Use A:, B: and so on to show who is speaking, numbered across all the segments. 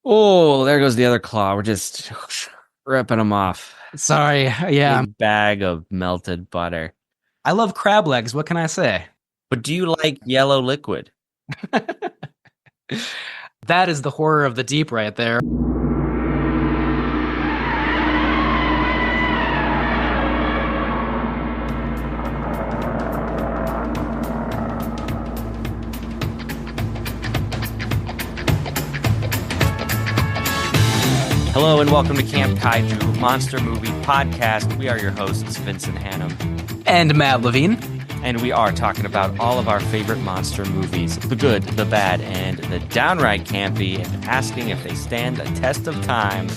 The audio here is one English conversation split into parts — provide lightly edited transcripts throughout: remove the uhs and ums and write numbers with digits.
A: Oh, there goes the other claw. We're just ripping them off.
B: Sorry. Yeah,
A: Big bag of melted butter.
B: I love crab legs. What can I say?
A: But do you like yellow liquid?
B: That is the horror of the deep right there.
A: Hello and welcome to Camp Kaiju Monster Movie Podcast. We are your hosts, Vincent Hannum.
B: And Matt Levine.
A: And we are talking about all of our favorite monster movies, the good, the bad, and the downright campy, and asking if they stand the test of time.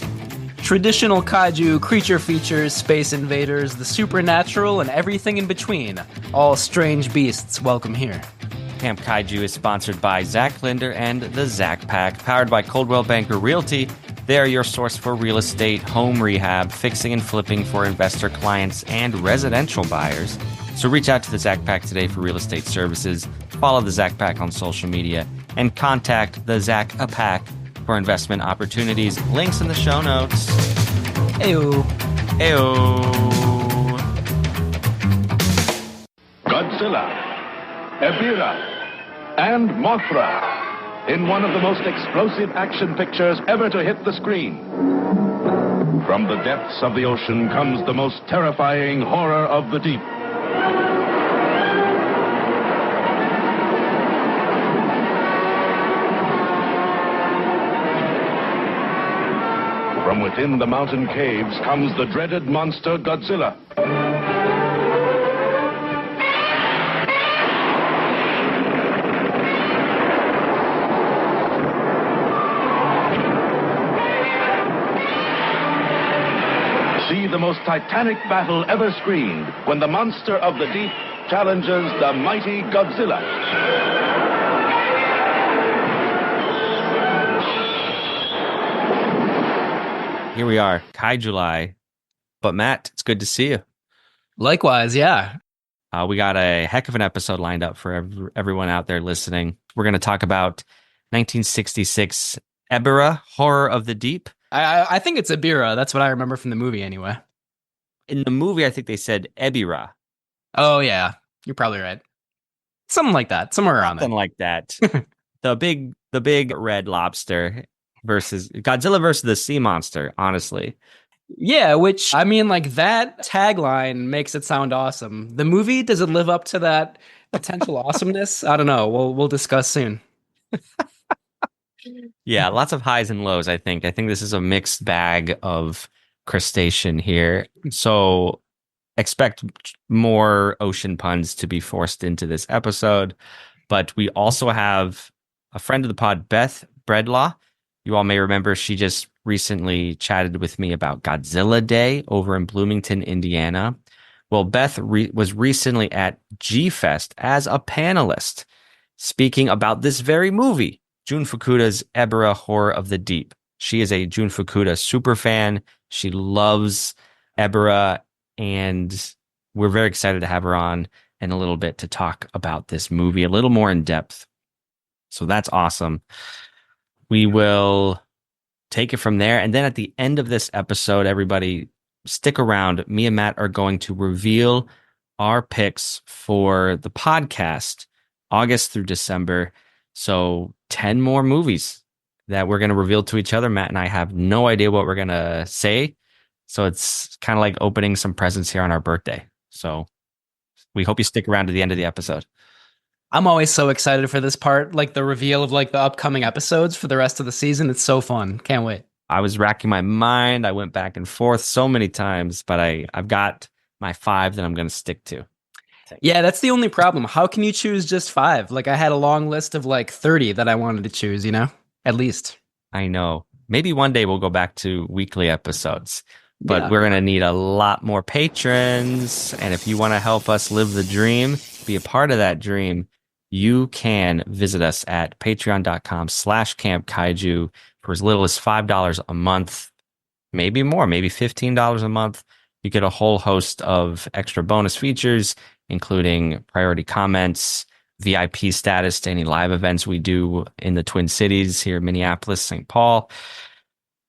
B: Traditional kaiju, creature features, space invaders, the supernatural, and everything in between. All strange beasts welcome here.
A: Camp Kaiju is sponsored by Zach Linder and the Zach Pack, powered by Coldwell Banker Realty. They are your source for real estate, home rehab, fixing and flipping for investor clients and residential buyers. So reach out to the Zach Pack today for real estate services. Follow the Zach Pack on social media and contact the Zach Pack for investment opportunities. Links in the show notes.
B: Ew.
A: Ew.
C: Godzilla, Ebirah, and Mothra in one of the most explosive action pictures ever to hit the screen. From the depths of the ocean comes the most terrifying horror of the deep. From within the mountain caves comes the dreaded monster Godzilla. See the most titanic battle ever screened when the monster of the deep challenges the mighty Godzilla.
A: Here we are, Kaiju-July. But Matt, it's good to see you.
B: Likewise, yeah.
A: We got a heck of an episode lined up for everyone out there listening. We're going to talk about 1966 Ebirah, Horror of the Deep.
B: I think it's Ebirah. That's what I remember from the movie anyway.
A: In the movie, I think they said Ebirah.
B: Oh, yeah. You're probably right. Something like that. Somewhere around
A: Something
B: there.
A: like that. the big red lobster versus Godzilla versus the sea monster, honestly.
B: Yeah, which, I mean, like, that tagline makes it sound awesome. The movie, does it live up to that potential awesomeness? I don't know. We'll discuss soon.
A: Yeah, lots of highs and lows, I think. I think this is a mixed bag of crustacean here. So expect more ocean puns to be forced into this episode. But we also have a friend of the pod, Beth Bredlau. You all may remember she just recently chatted with me about Godzilla Day over in Bloomington, Indiana. Well, Beth was recently at G-Fest as a panelist speaking about this very movie, Jun Fukuda's Ebirah, Horror of the Deep. She is a Jun Fukuda super fan. She loves Ebirah, and we're very excited to have her on in a little bit to talk about this movie a little more in depth. So that's awesome. We will take it from there. And then at the end of this episode, everybody stick around. Me and Matt are going to reveal our picks for the podcast, August through December. So 10 more movies that we're going to reveal to each other. Matt and I have no idea what we're going to say. So it's kind of like opening some presents here on our birthday. So we hope you stick around to the end of the episode.
B: I'm always so excited for this part, like the reveal of like the upcoming episodes for the rest of the season. It's so fun. Can't wait.
A: I was racking my mind. I went back and forth so many times, but I've got my 5 that I'm going to stick to.
B: Yeah, that's the only problem. How can you choose just 5? Like I had a long list of like 30 that I wanted to choose, you know, at least.
A: I know. Maybe one day we'll go back to weekly episodes, but
B: Yeah.
A: we're going to need a lot more patrons. And if you want to help us live the dream, be a part of that dream, you can visit us at patreon.com/campkaiju for as little as $5 a month, maybe more, maybe $15 a month. You get a whole host of extra bonus features, including priority comments, VIP status to any live events we do in the Twin Cities here, Minneapolis, St. Paul.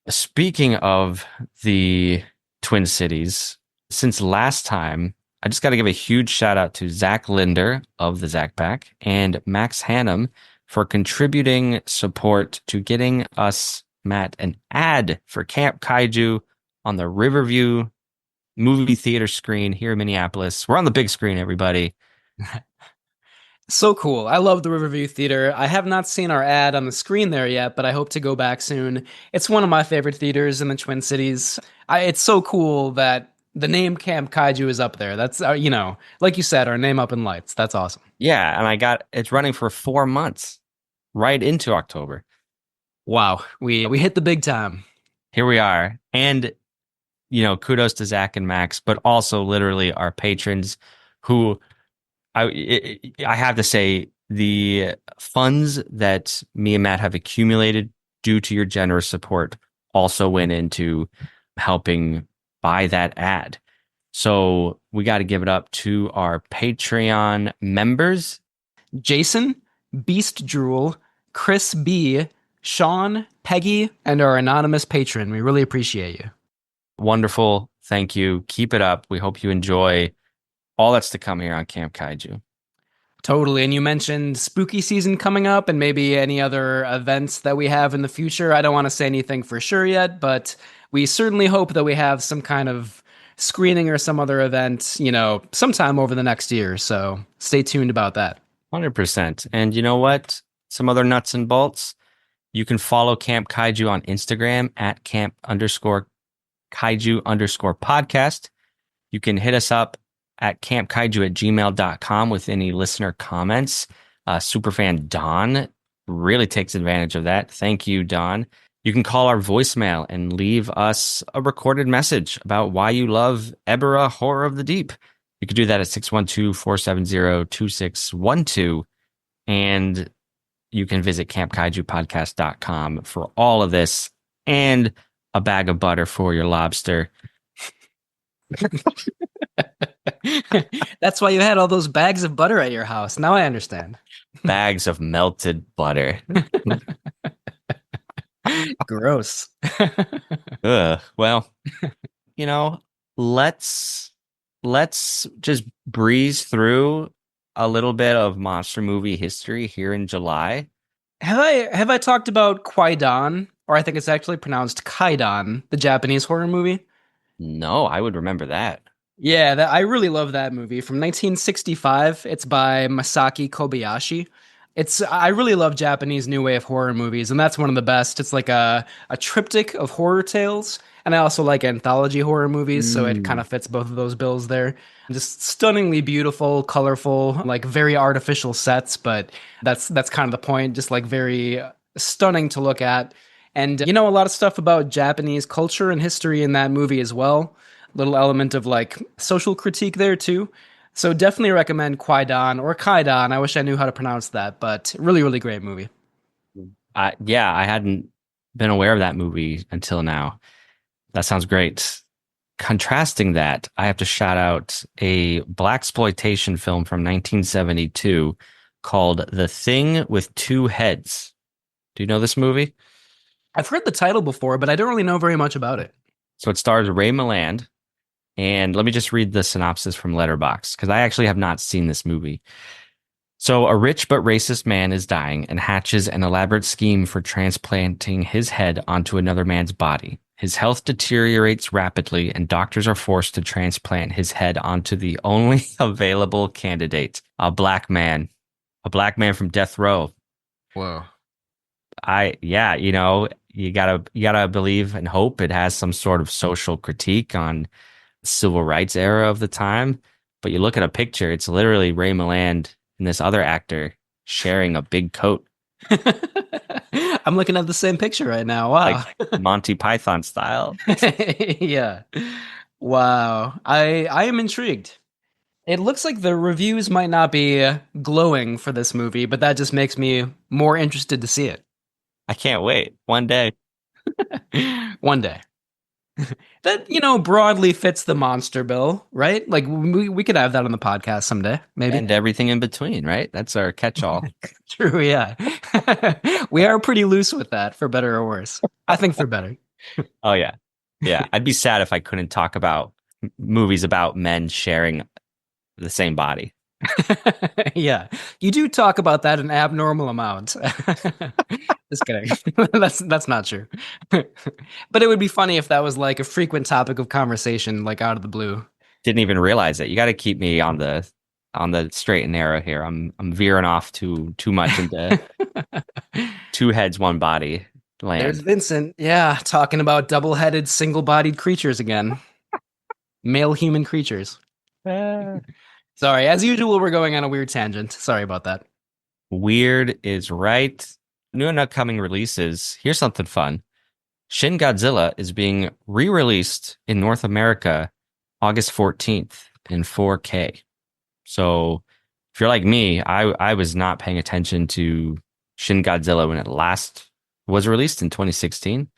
A: Speaking of the Twin Cities, since last time, I just got to give a huge shout out to Zach Linder of the Zach Pack and Max Hannum for contributing support to getting us, Matt, an ad for Camp Kaiju on the Riverview movie theater screen here in Minneapolis. We're on the big screen, everybody.
B: So cool. I love the Riverview Theater. I have not seen our ad on the screen there yet, but I hope to go back soon. It's one of my favorite theaters in the Twin Cities. It's so cool that the name Camp Kaiju is up there. That's, like you said, our name up in lights. That's awesome.
A: Yeah, and it's running for 4 months, right into October.
B: Wow. We hit the big time.
A: Here we are. And, kudos to Zach and Max, but also literally our patrons who I have to say the funds that me and Matt have accumulated due to your generous support also went into helping buy that ad. So we got to give it up to our Patreon members.
B: Jason, Beast Drool, Chris B, Sean, Peggy, and our anonymous patron. We really appreciate you.
A: Wonderful. Thank you. Keep it up. We hope you enjoy all that's to come here on Camp Kaiju.
B: Totally. And you mentioned spooky season coming up and maybe any other events that we have in the future. I don't want to say anything for sure yet, but we certainly hope that we have some kind of screening or some other event, sometime over the next year. So stay tuned about that.
A: 100%. And you know what? Some other nuts and bolts. You can follow Camp Kaiju on Instagram at camp_kaiju_podcast. You can hit us up at campkaiju@gmail.com with any listener comments. Superfan Don really takes advantage of that. Thank you, Don. You can call our voicemail and leave us a recorded message about why you love Ebirah Horror of the Deep. You can do that at 612-470-2612. And you can visit campkaijupodcast.com for all of this and a bag of butter for your lobster.
B: That's why you had all those bags of butter at your house. Now I understand.
A: Bags of melted butter.
B: Gross.
A: Ugh. Well, let's just breeze through a little bit of monster movie history here in July.
B: Have I talked about Kwaidan, or I think it's actually pronounced Kaidan, the Japanese horror movie?
A: No, I would remember that.
B: Yeah, I really love that movie from 1965. It's by Masaki Kobayashi. I really love Japanese new wave horror movies, and that's one of the best. It's like a triptych of horror tales, and I also like anthology horror movies, so it kind of fits both of those bills there. Just stunningly beautiful, colorful, like very artificial sets, but that's kind of the point. Just like very stunning to look at, and a lot of stuff about Japanese culture and history in that movie as well. Little element of like social critique there too. So definitely recommend Kwaidan or Kaidan. I wish I knew how to pronounce that, but really, really great movie.
A: Yeah, I hadn't been aware of that movie until now. That sounds great. Contrasting that, I have to shout out a blaxploitation film from 1972 called The Thing with Two Heads. Do you know this movie?
B: I've heard the title before, but I don't really know very much about it.
A: So it stars Ray Milland. And let me just read the synopsis from Letterboxd, because I actually have not seen this movie. So a rich but racist man is dying and hatches an elaborate scheme for transplanting his head onto another man's body. His health deteriorates rapidly, and doctors are forced to transplant his head onto the only available candidate, a black man from death row.
B: Whoa.
A: You gotta believe and hope it has some sort of social critique on civil rights era of the time, but you look at a picture, it's literally Ray Milland and this other actor sharing a big coat.
B: I'm looking at the same picture right now. Wow.
A: Like Monty Python style.
B: Yeah. Wow. I am intrigued. It looks like the reviews might not be glowing for this movie, but that just makes me more interested to see it.
A: I can't wait. One day.
B: One day. That, broadly fits the monster bill, right? Like we could have that on the podcast someday, maybe.
A: And everything in between, right? That's our catch-all.
B: True, yeah. We are pretty loose with that, for better or worse. I think for better.
A: Oh yeah. Yeah. I'd be sad if I couldn't talk about movies about men sharing the same body.
B: Yeah, you do talk about that an abnormal amount. Just kidding. That's not true. But it would be funny if that was like a frequent topic of conversation, like out of the blue.
A: Didn't even realize it. You got to keep me on the straight and narrow here. I'm veering off too much into two heads, one body
B: There's
A: land.
B: Vincent, yeah, talking about double-headed, single-bodied creatures again. Male human creatures. Sorry, as usual, we're going on a weird tangent. Sorry about that.
A: Weird is right. New and upcoming releases. Here's something fun. Shin Godzilla is being re-released in North America August 14th in 4K. So if you're like me, I was not paying attention to Shin Godzilla when it last was released in 2016.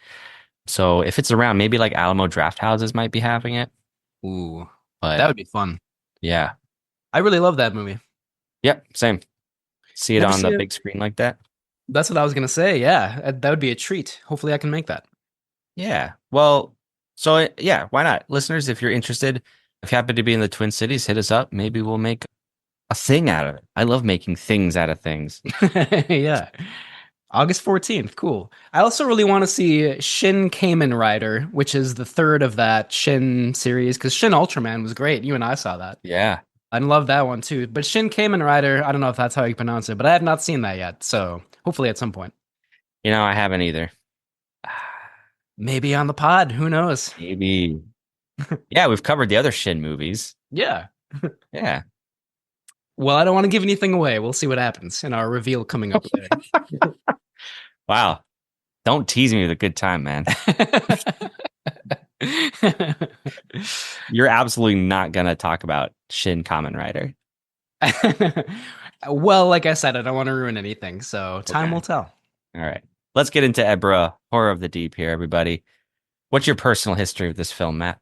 A: So if it's around, maybe like Alamo Draft Houses might be having it.
B: Ooh,
A: But
B: that would be fun.
A: yeah.
B: I really love that movie.
A: Yep, same. See it
B: Never
A: on the
B: seen it.
A: big screen like that.
B: That's what I was gonna say. Yeah, that would be a treat. Hopefully, I can make that.
A: Yeah. Well, so yeah, why not? Listeners, if you're interested, if you happen to be in the Twin Cities, hit us up. Maybe we'll make a thing out of it. I love making things out of things.
B: Yeah. August 14th. Cool. I also really want to see Shin Kamen Rider, which is the third of that Shin series, because Shin Ultraman was great. You and I saw that.
A: Yeah.
B: I love that one too. But Shin Kamen Rider, I don't know if that's how you pronounce it, but I have not seen that yet. So hopefully at some point.
A: I haven't either.
B: Maybe on the pod. Who knows?
A: Maybe. Yeah, we've covered the other Shin movies.
B: Yeah.
A: Yeah.
B: Well, I don't want to give anything away. We'll see what happens in our reveal coming up later.
A: Wow. Don't tease me with a good time, man. You're absolutely not going to talk about Shin Kamen Rider.
B: Well, like I said, I don't want to ruin anything, so time will tell.
A: All right. Let's get into Ebirah, Horror of the Deep here, everybody. What's your personal history of this film, Matt?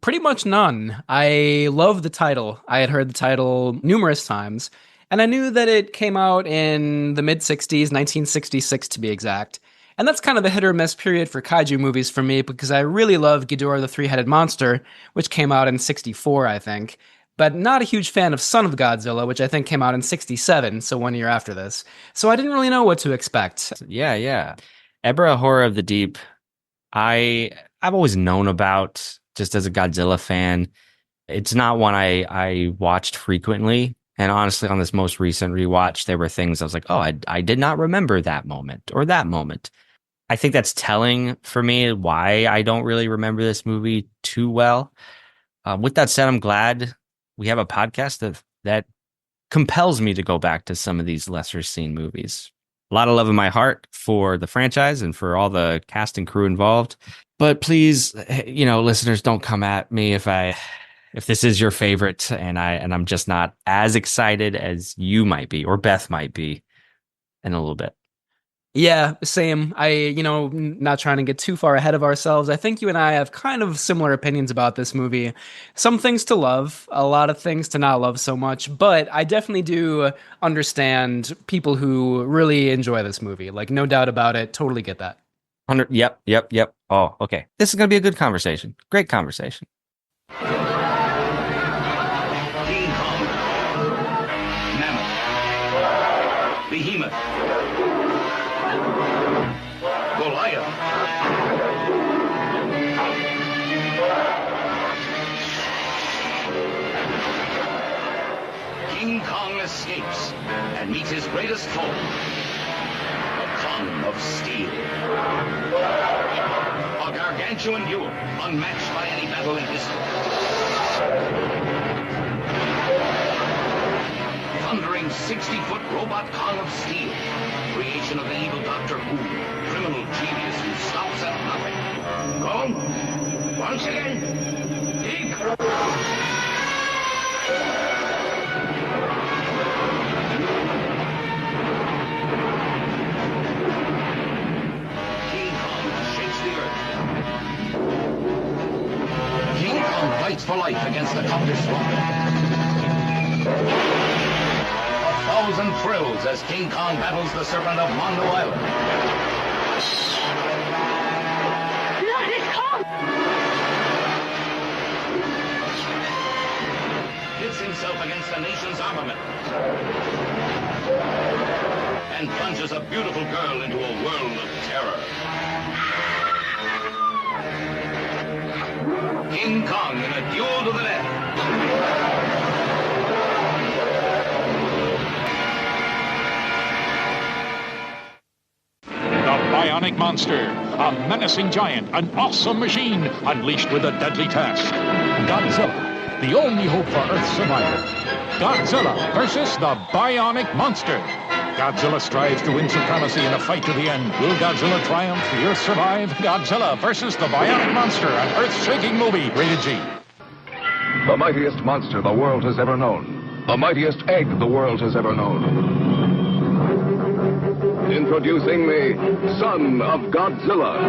B: Pretty much none. I love the title. I had heard the title numerous times, and I knew that it came out in the mid-60s, 1966 to be exact. And that's kind of a hit or miss period for kaiju movies for me because I really love Ghidorah the Three-Headed Monster, which came out in 64, I think. But not a huge fan of Son of Godzilla, which I think came out in 67, so 1 year after this. So I didn't really know what to expect.
A: Yeah. Ebirah, Horror of the Deep, I've always known about just as a Godzilla fan. It's not one I watched frequently. And honestly, on this most recent rewatch, there were things I was like, oh, I did not remember that moment or that moment. I think that's telling for me why I don't really remember this movie too well. With that said, I'm glad we have a podcast that compels me to go back to some of these lesser seen movies. A lot of love in my heart for the franchise and for all the cast and crew involved. But please, listeners, don't come at me if this is your favorite and I'm just not as excited as you might be or Beth might be in a little bit.
B: Yeah, same. Not trying to get too far ahead of ourselves. I think you and I have kind of similar opinions about this movie. Some things to love, a lot of things to not love so much, but I definitely do understand people who really enjoy this movie. Like, no doubt about it. Totally get that.
A: Yep. Oh, okay. This is going to be a good conversation. Great conversation.
C: King Kong, Mammoth, Behemoth, Goliath, King Kong escapes and meets his greatest foe, the Kong of Steel. A gargantuan duel, unmatched by any battle in history. Thundering 60-foot robot Kong of Steel, creation of the evil Dr. Wu, criminal genius who stops at nothing. Kong, once again, dig! King Kong shakes the earth. fights for life against the counter stronger. A thousand thrills as King Kong battles the serpent of Mondo Island.
D: Not his Kong!
C: Hits himself against the nation's armament. And plunges a beautiful girl into a world of terror. King Kong in a duel to the death.
E: The Bionic Monster, a menacing giant, an awesome machine, unleashed with a deadly task. Godzilla, the only hope for Earth's survival. Godzilla versus the Bionic Monster. Godzilla strives to win supremacy in a fight to the end. Will Godzilla triumph? The Earth survive? Godzilla versus the Bionic Monster, an earth-shaking movie. Rated G.
C: The mightiest monster the world has ever known. The mightiest egg the world has ever known. Introducing the son of Godzilla.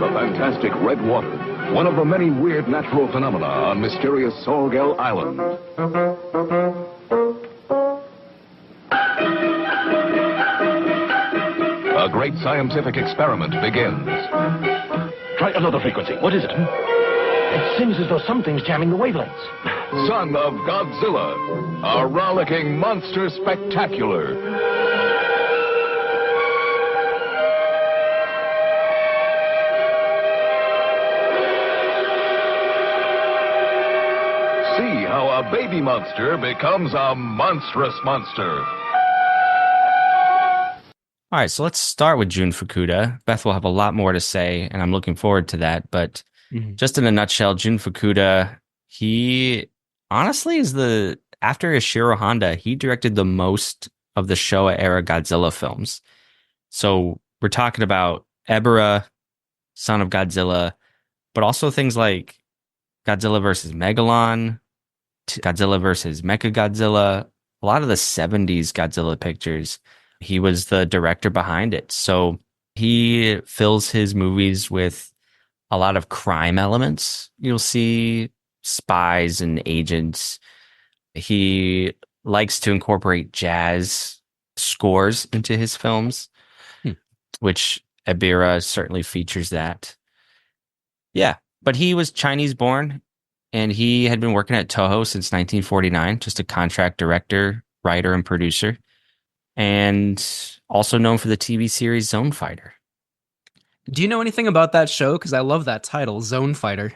C: The fantastic red water, one of the many weird natural phenomena on mysterious Sorgel Island. A great scientific experiment begins.
F: Try another frequency. What is it? It seems as though something's jamming the wavelengths.
C: Son of Godzilla, a rollicking monster spectacular. See how a baby monster becomes a monstrous monster.
A: All right, so let's start with Jun Fukuda. Beth will have a lot more to say, and I'm looking forward to that. But just in a nutshell, Jun Fukuda, he honestly is after Ishiro Honda, he directed the most of the Showa-era Godzilla films. So we're talking about Ebirah, Son of Godzilla, but also things like Godzilla versus Megalon, Godzilla versus Mechagodzilla, a lot of the 70s Godzilla pictures. He was the director behind it. So he fills his movies with a lot of crime elements. You'll see spies and agents. He likes to incorporate jazz scores into his films, which Ebirah certainly features that. Yeah, but he was Chinese born, and he had been working at Toho since 1949, just a contract director, writer, and producer. And also known for the TV series Zone Fighter.
B: Do you know anything about that show? Because I love that title, Zone Fighter.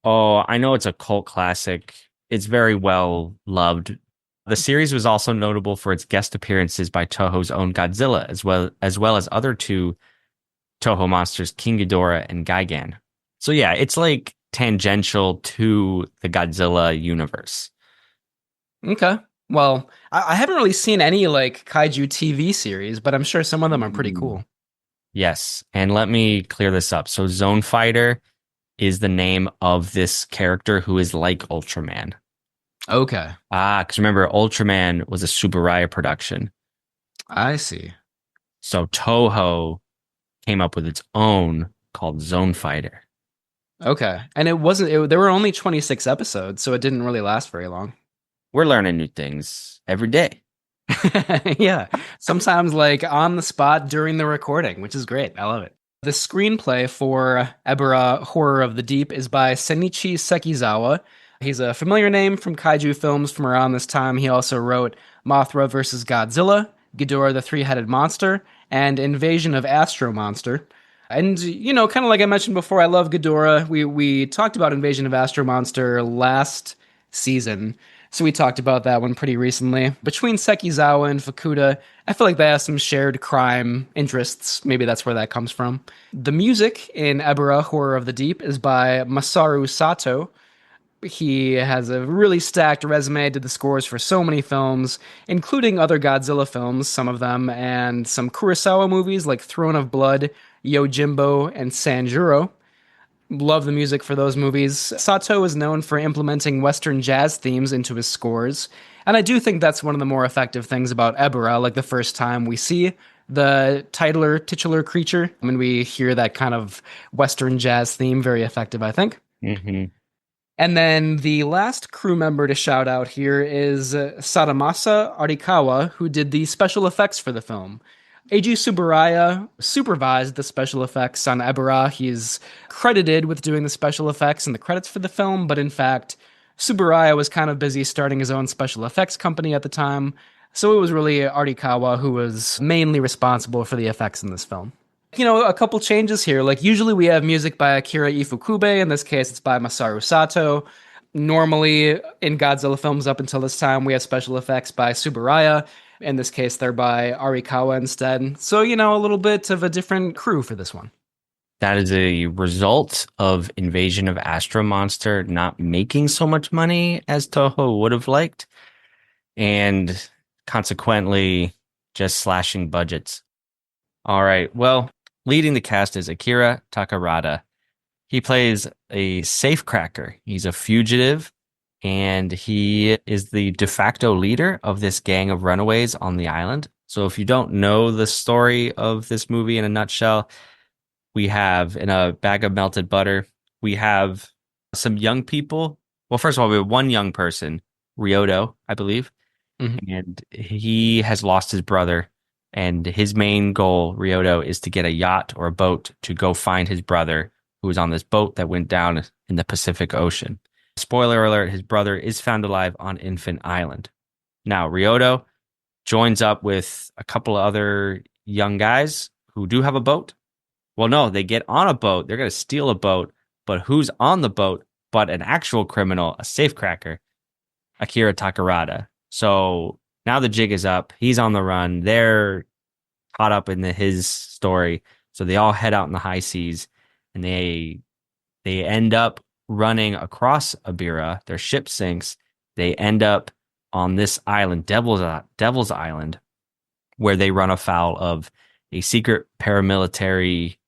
A: Oh, I know it's a cult classic. It's very well loved. The series was also notable for its guest appearances by Toho's own Godzilla, as well as other two Toho monsters, King Ghidorah and Gigan. So yeah, it's like tangential to the Godzilla universe.
B: Okay. Well, I haven't really seen any like kaiju TV series, but I'm sure some of them are pretty cool.
A: Yes, and let me clear this up. So Zone Fighter is the name of this character who is like Ultraman.
B: Okay.
A: Because remember, Ultraman was a Subaraya production.
B: I see.
A: So Toho came up with its own called Zone Fighter.
B: Okay. And there were only 26 episodes, so it didn't really last very long.
A: We're learning new things every day.
B: Yeah. Sometimes like on the spot during the recording, which is great. I love it. The screenplay for Ebirah Horror of the Deep is by Senichi Sekizawa. He's a familiar name from kaiju films from around this time. He also wrote Mothra vs. Godzilla, Ghidorah the Three-Headed Monster, and Invasion of Astro Monster. And, you know, kind of like I mentioned before, I love Ghidorah. We talked about Invasion of Astro Monster last season, so we talked about that one pretty recently. Between Sekizawa and Fukuda, I feel like they have some shared crime interests. Maybe that's where that comes from. The music in Ebirah Horror of the Deep is by Masaru Sato. He has a really stacked resume, did the scores for so many films, including other Godzilla films, some of them, and some Kurosawa movies like Throne of Blood, Yojimbo, and Sanjuro. Love the music for those movies. Sato is known for implementing Western jazz themes into his scores, and I do think that's one of the more effective things about Ebirah, like the first time we see the titular creature. I mean, we hear that kind of Western jazz theme, very effective, I think.
A: Mm-hmm.
B: And then the last crew member to shout out here is Sadamasa Arikawa, who did the special effects for the film. Eiji Tsuburaya supervised the special effects on Ebirah. He's credited with doing the special effects and the credits for the film, but in fact, Tsuburaya was kind of busy starting his own special effects company at the time, so it was really Arikawa who was mainly responsible for the effects in this film. A couple changes here. Like, usually we have music by Akira Ifukube. In this case, it's by Masaru Sato. Normally, in Godzilla films up until this time, we have special effects by Tsuburaya. In this case, they're by Arikawa instead. So, a little bit of a different crew for this one.
A: That is a result of Invasion of Astro Monster not making so much money as Toho would have liked, and consequently just slashing budgets. All right, well, leading the cast is Akira Takarada. He plays a safecracker. He's a fugitive, and he is the de facto leader of this gang of runaways on the island. So if you don't know the story of this movie in a nutshell, we have, in a bag of melted butter, we have some young people. Well, first of all, we have one young person, Ryoto, I believe, and he has lost his brother. And his main goal, Ryoto, is to get a yacht or a boat to go find his brother, who was on this boat that went down in the Pacific Ocean. Spoiler alert, his brother is found alive on Infant Island. Now, Ryoto joins up with a couple of other young guys who do have a boat. Well, no, they get on a boat. They're going to steal a boat. But who's on the boat but an actual criminal, a safecracker? Akira Takarada. So now the jig is up. He's on the run. They're caught up in his story. So they all head out in the high seas, and they end up running across Ebirah. Their ship sinks. They end up on this island, Devil's Island, where they run afoul of a secret paramilitary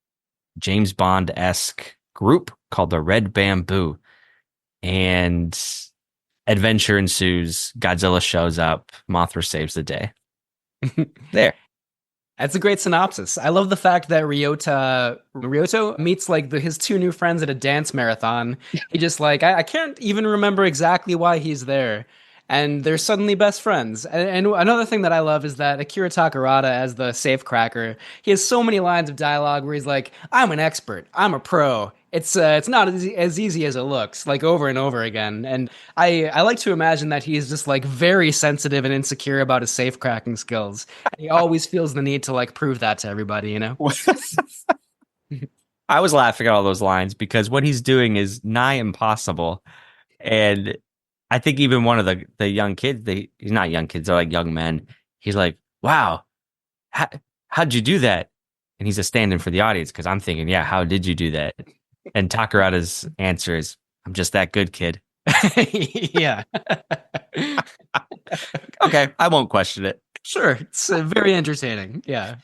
A: James Bond-esque group called the Red Bamboo. And adventure ensues. Godzilla shows up. Mothra saves the day. There.
B: That's a great synopsis. I love the fact that Ryoto meets his two new friends at a dance marathon. He just I can't even remember exactly why he's there. And they're suddenly best friends. And another thing that I love is that Akira Takarada, as the safecracker, he has so many lines of dialogue where he's like, "I'm an expert. I'm a pro. It's not as easy as it looks," over and over again. And I like to imagine that he's just very sensitive and insecure about his safecracking skills. And he always feels the need to prove that to everybody,
A: I was laughing at all those lines because what he's doing is nigh impossible. And I think even one of the young kids, he's not young kids, they're young men. He's like, "Wow, how'd you do that?" And he's a stand-in for the audience because I'm thinking, yeah, how did you do that? And Takarada's answer is, "I'm just that good, kid."
B: Yeah.
A: Okay, I won't question it.
B: Sure, it's very entertaining. Yeah.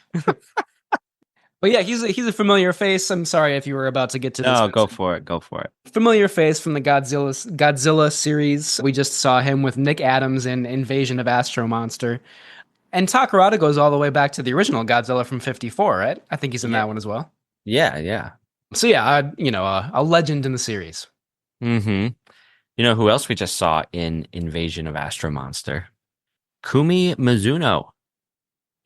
B: But yeah, he's a familiar face. I'm sorry if you were about to get to this.
A: No, go for it. Go for it.
B: Familiar face from the Godzilla series. We just saw him with Nick Adams in Invasion of Astro Monster. And Takarada goes all the way back to the original Godzilla from '54, right? I think he's in that one as well.
A: Yeah, yeah.
B: So yeah, a legend in the series.
A: Mm-hmm. You know who else we just saw in Invasion of Astro Monster? Kumi Mizuno.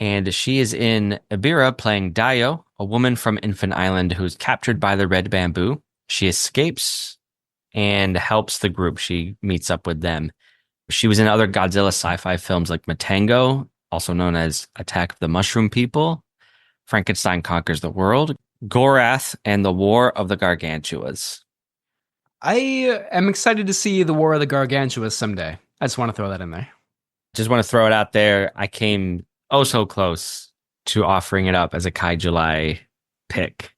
A: And she is in Ebirah playing Dayo, a woman from Infant Island who's captured by the Red Bamboo. She escapes and helps the group. She meets up with them. She was in other Godzilla sci-fi films like Matango, also known as Attack of the Mushroom People, Frankenstein Conquers the World, Gorath, and The War of the Gargantuas.
B: I am excited to see The War of the Gargantuas someday. I just want to throw that in there.
A: Just want to throw it out there. I came so close to offering it up as a Kai July pick.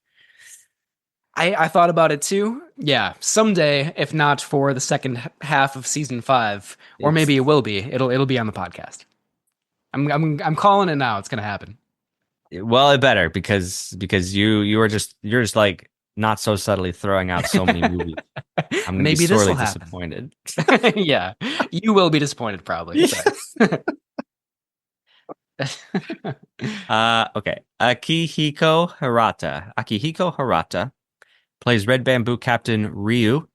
B: I thought about it too. Yeah, someday, if not for the second half of season 5, or maybe it will be. It'll be on the podcast. I'm calling it now. It's gonna happen.
A: Well, it better because you're just not so subtly throwing out so many movies. I'm gonna be sorely disappointed.
B: Yeah, you will be disappointed probably.
A: Okay. Akihiko Hirata plays Red Bamboo Captain Ryu.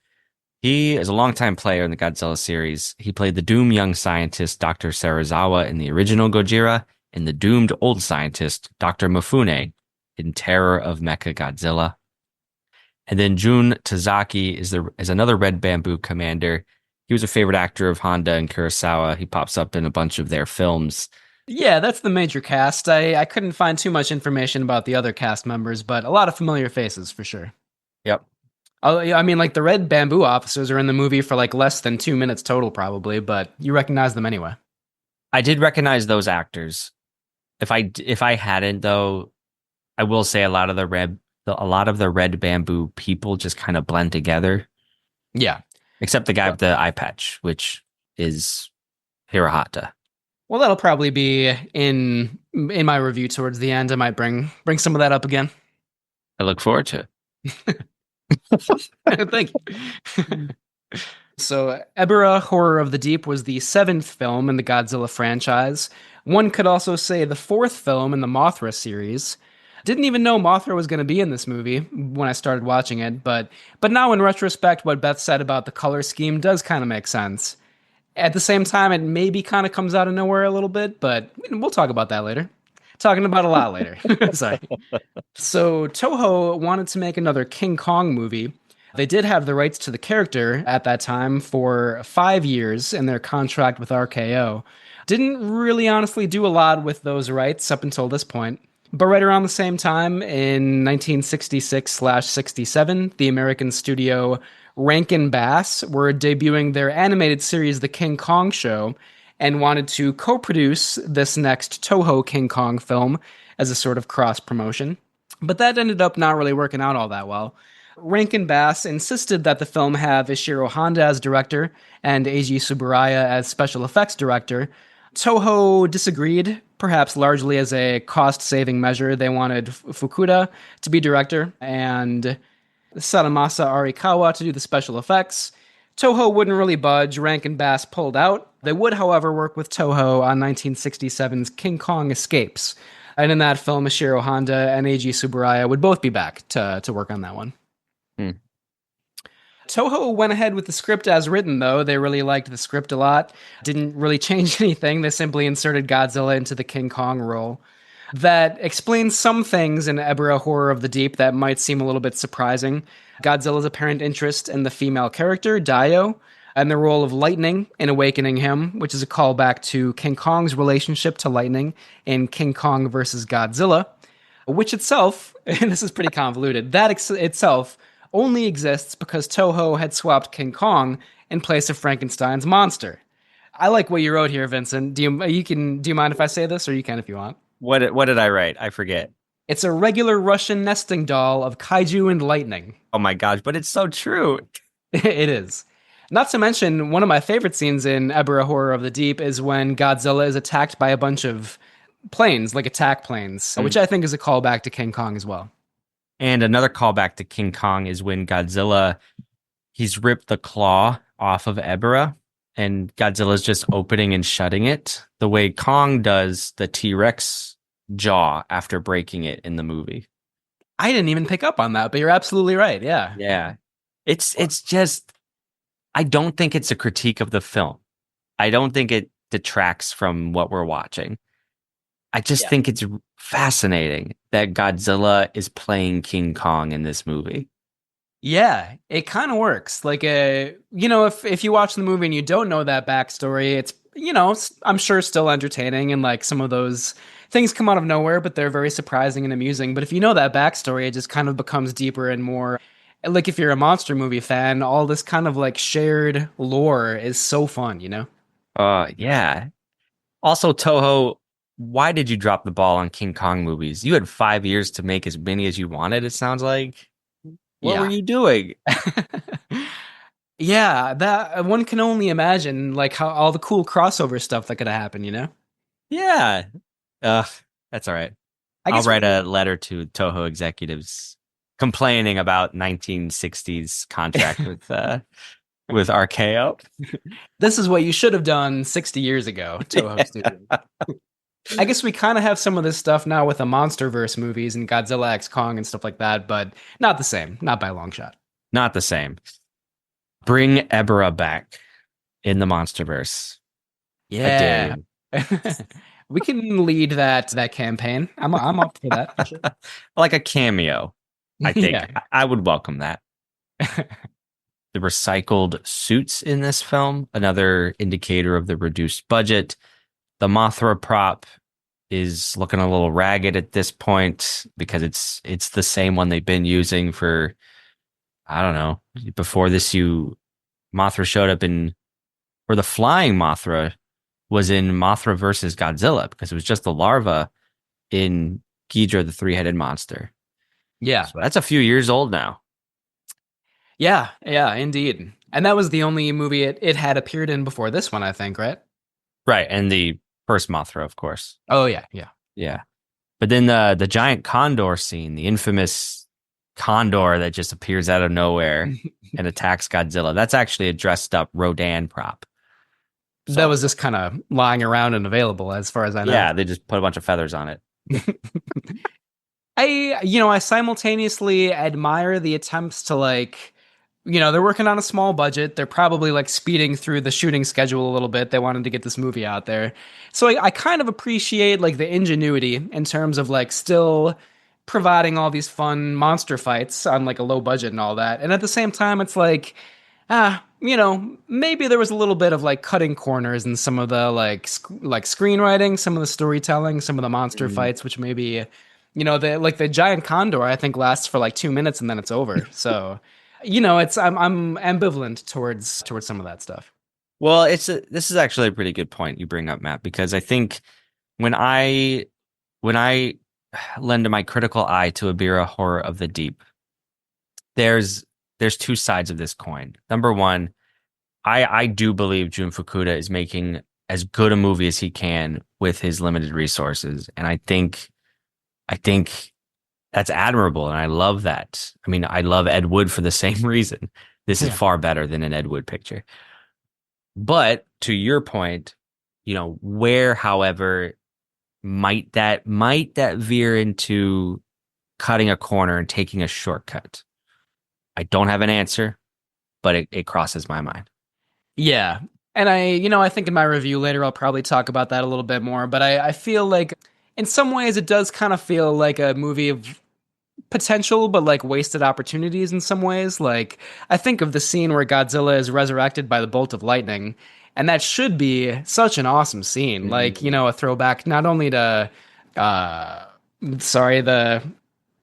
A: He is a longtime player in the Godzilla series. He played the doomed young scientist Dr. Serizawa in the original Gojira and the doomed old scientist Dr. Mifune in Terror of Mecha Godzilla. And then Jun Tazaki is another Red Bamboo commander. He was a favorite actor of Honda and Kurosawa. He pops up in a bunch of their films.
B: Yeah, that's the major cast. I couldn't find too much information about the other cast members, but a lot of familiar faces for sure.
A: Yep.
B: Oh, yeah, I mean, like the Red Bamboo officers are in the movie for like less than 2 minutes total, probably, but you recognize them anyway.
A: I did recognize those actors. If I hadn't though, I will say a lot of the Red Bamboo people just kind of blend together,
B: Yeah.
A: except the guy with the eye patch, which is Hirahata.
B: Well, that'll probably be in my review towards the end. I might bring some of that up again.
A: I look forward to it.
B: Thank you. So, Ebirah Horror of the Deep was the seventh film in the Godzilla franchise. One could also say the fourth film in the Mothra series. Didn't even know Mothra was going to be in this movie when I started watching it, but now in retrospect, what Beth said about the color scheme does kind of make sense. At the same time, it maybe kind of comes out of nowhere a little bit, but we'll talk about that later. Talking about a lot later. Sorry. So Toho wanted to make another King Kong movie. They did have the rights to the character at that time for 5 years in their contract with RKO. Didn't really honestly do a lot with those rights up until this point. But right around the same time, in 1966/67, the American studio Rankin Bass were debuting their animated series, The King Kong Show, and wanted to co-produce this next Toho King Kong film as a sort of cross-promotion. But that ended up not really working out all that well. Rankin Bass insisted that the film have Ishiro Honda as director and Eiji Tsuburaya as special effects director. Toho disagreed, perhaps largely as a cost-saving measure. They wanted Fukuda to be director and Sadamasa Arikawa to do the special effects. Toho wouldn't really budge. Rankin Bass pulled out. They would, however, work with Toho on 1967's King Kong Escapes. And in that film, Ishiro Honda and Eiji Tsuburaya would both be back to work on that one. Toho went ahead with the script as written, though. They really liked the script a lot. Didn't really change anything. They simply inserted Godzilla into the King Kong role. That explains some things in Ebirah Horror of the Deep that might seem a little bit surprising. Godzilla's apparent interest in the female character, Dio, and the role of Lightning in awakening him, which is a callback to King Kong's relationship to Lightning in King Kong vs. Godzilla, which itself, and this is pretty convoluted, that itself only exists because Toho had swapped King Kong in place of Frankenstein's monster. I like what you wrote here, Vincent. Do you mind if I say this, or you can if you want?
A: What did I write? I forget.
B: It's a regular Russian nesting doll of kaiju and lightning.
A: Oh my gosh, but it's so true.
B: It is. Not to mention, one of my favorite scenes in Ebirah Horror of the Deep is when Godzilla is attacked by a bunch of planes, like attack planes, which I think is a callback to King Kong as well.
A: And another callback to King Kong is when he's ripped the claw off of Ebirah, and Godzilla's just opening and shutting it the way Kong does the T-Rex jaw after breaking it in the movie.
B: I didn't even pick up on that, but you're absolutely right. Yeah.
A: Yeah. It's just, I don't think it's a critique of the film. I don't think it detracts from what we're watching. I just think it's fascinating that Godzilla is playing King Kong in this movie.
B: Yeah, it kind of works. Like, if you watch the movie and you don't know that backstory, it's, I'm sure still entertaining, and like some of those things come out of nowhere, but they're very surprising and amusing. But if you know that backstory, it just kind of becomes deeper and more, like if you're a monster movie fan, all this kind of like shared lore is so fun,
A: Yeah. Also, Toho, why did you drop the ball on King Kong movies? You had 5 years to make as many as you wanted, it sounds like. What were you doing?
B: Yeah, that one can only imagine like how all the cool crossover stuff that could have happened,
A: Yeah. That's all right. I'll write a letter to Toho executives complaining about 1960s contract with RKO.
B: This is what you should have done 60 years ago, Toho Studios. I guess we kind of have some of this stuff now with the MonsterVerse movies and Godzilla X Kong and stuff like that, but not the same, not by a long shot.
A: Not the same. Bring Ebirah back in the MonsterVerse. I dare
B: Yeah.
A: you.
B: We can lead that campaign. I'm up for that for sure.
A: Like a cameo, I think.
B: Yeah.
A: I would welcome that. The recycled suits in this film, another indicator of the reduced budget. The Mothra prop is looking a little ragged at this point because it's the same one they've been using for, I don't know. Before this, Mothra showed up or the flying Mothra was in Mothra versus Godzilla because it was just the larva in Ghidorah, the three-headed monster.
B: Yeah.
A: So that's a few years old now.
B: Yeah, yeah, indeed. And that was the only movie it had appeared in before this one, I think, right?
A: Right. And the first Mothra, of course.
B: Oh yeah, yeah.
A: Yeah. But then the giant condor scene, the infamous condor that just appears out of nowhere and attacks Godzilla. That's actually a dressed up Rodan prop.
B: That was just kind of lying around and available as far as I know.
A: Yeah, they just put a bunch of feathers on it.
B: I simultaneously admire the attempts to they're working on a small budget. They're probably like speeding through the shooting schedule a little bit. They wanted to get this movie out there. So I kind of appreciate like the ingenuity in terms of like still providing all these fun monster fights on like a low budget and all that. And at the same time, it's like, maybe there was a little bit of like cutting corners in some of the like screenwriting, some of the storytelling, some of the monster fights, which maybe, the giant condor, I think lasts for like 2 minutes and then it's over. So, I'm ambivalent towards some of that stuff.
A: Well, this is actually a pretty good point you bring up, Matt, because I think when I lend my critical eye to Ebirah Horror of the Deep, there's two sides of this coin. Number one, I do believe Jun Fukuda is making as good a movie as he can with his limited resources, and I think that's admirable, and I love that. I mean, I love Ed Wood for the same reason. This is far better than an Ed Wood picture. But to your point, where, however, might that veer into cutting a corner and taking a shortcut? I don't have an answer, but it crosses my mind.
B: Yeah. And I think in my review later, I'll probably talk about that a little bit more, but I feel like in some ways it does kind of feel like a movie of potential, but like wasted opportunities in some ways. Like I think of the scene where Godzilla is resurrected by the bolt of lightning, and that should be such an awesome scene.
A: Mm-hmm.
B: Like, a throwback not only to, the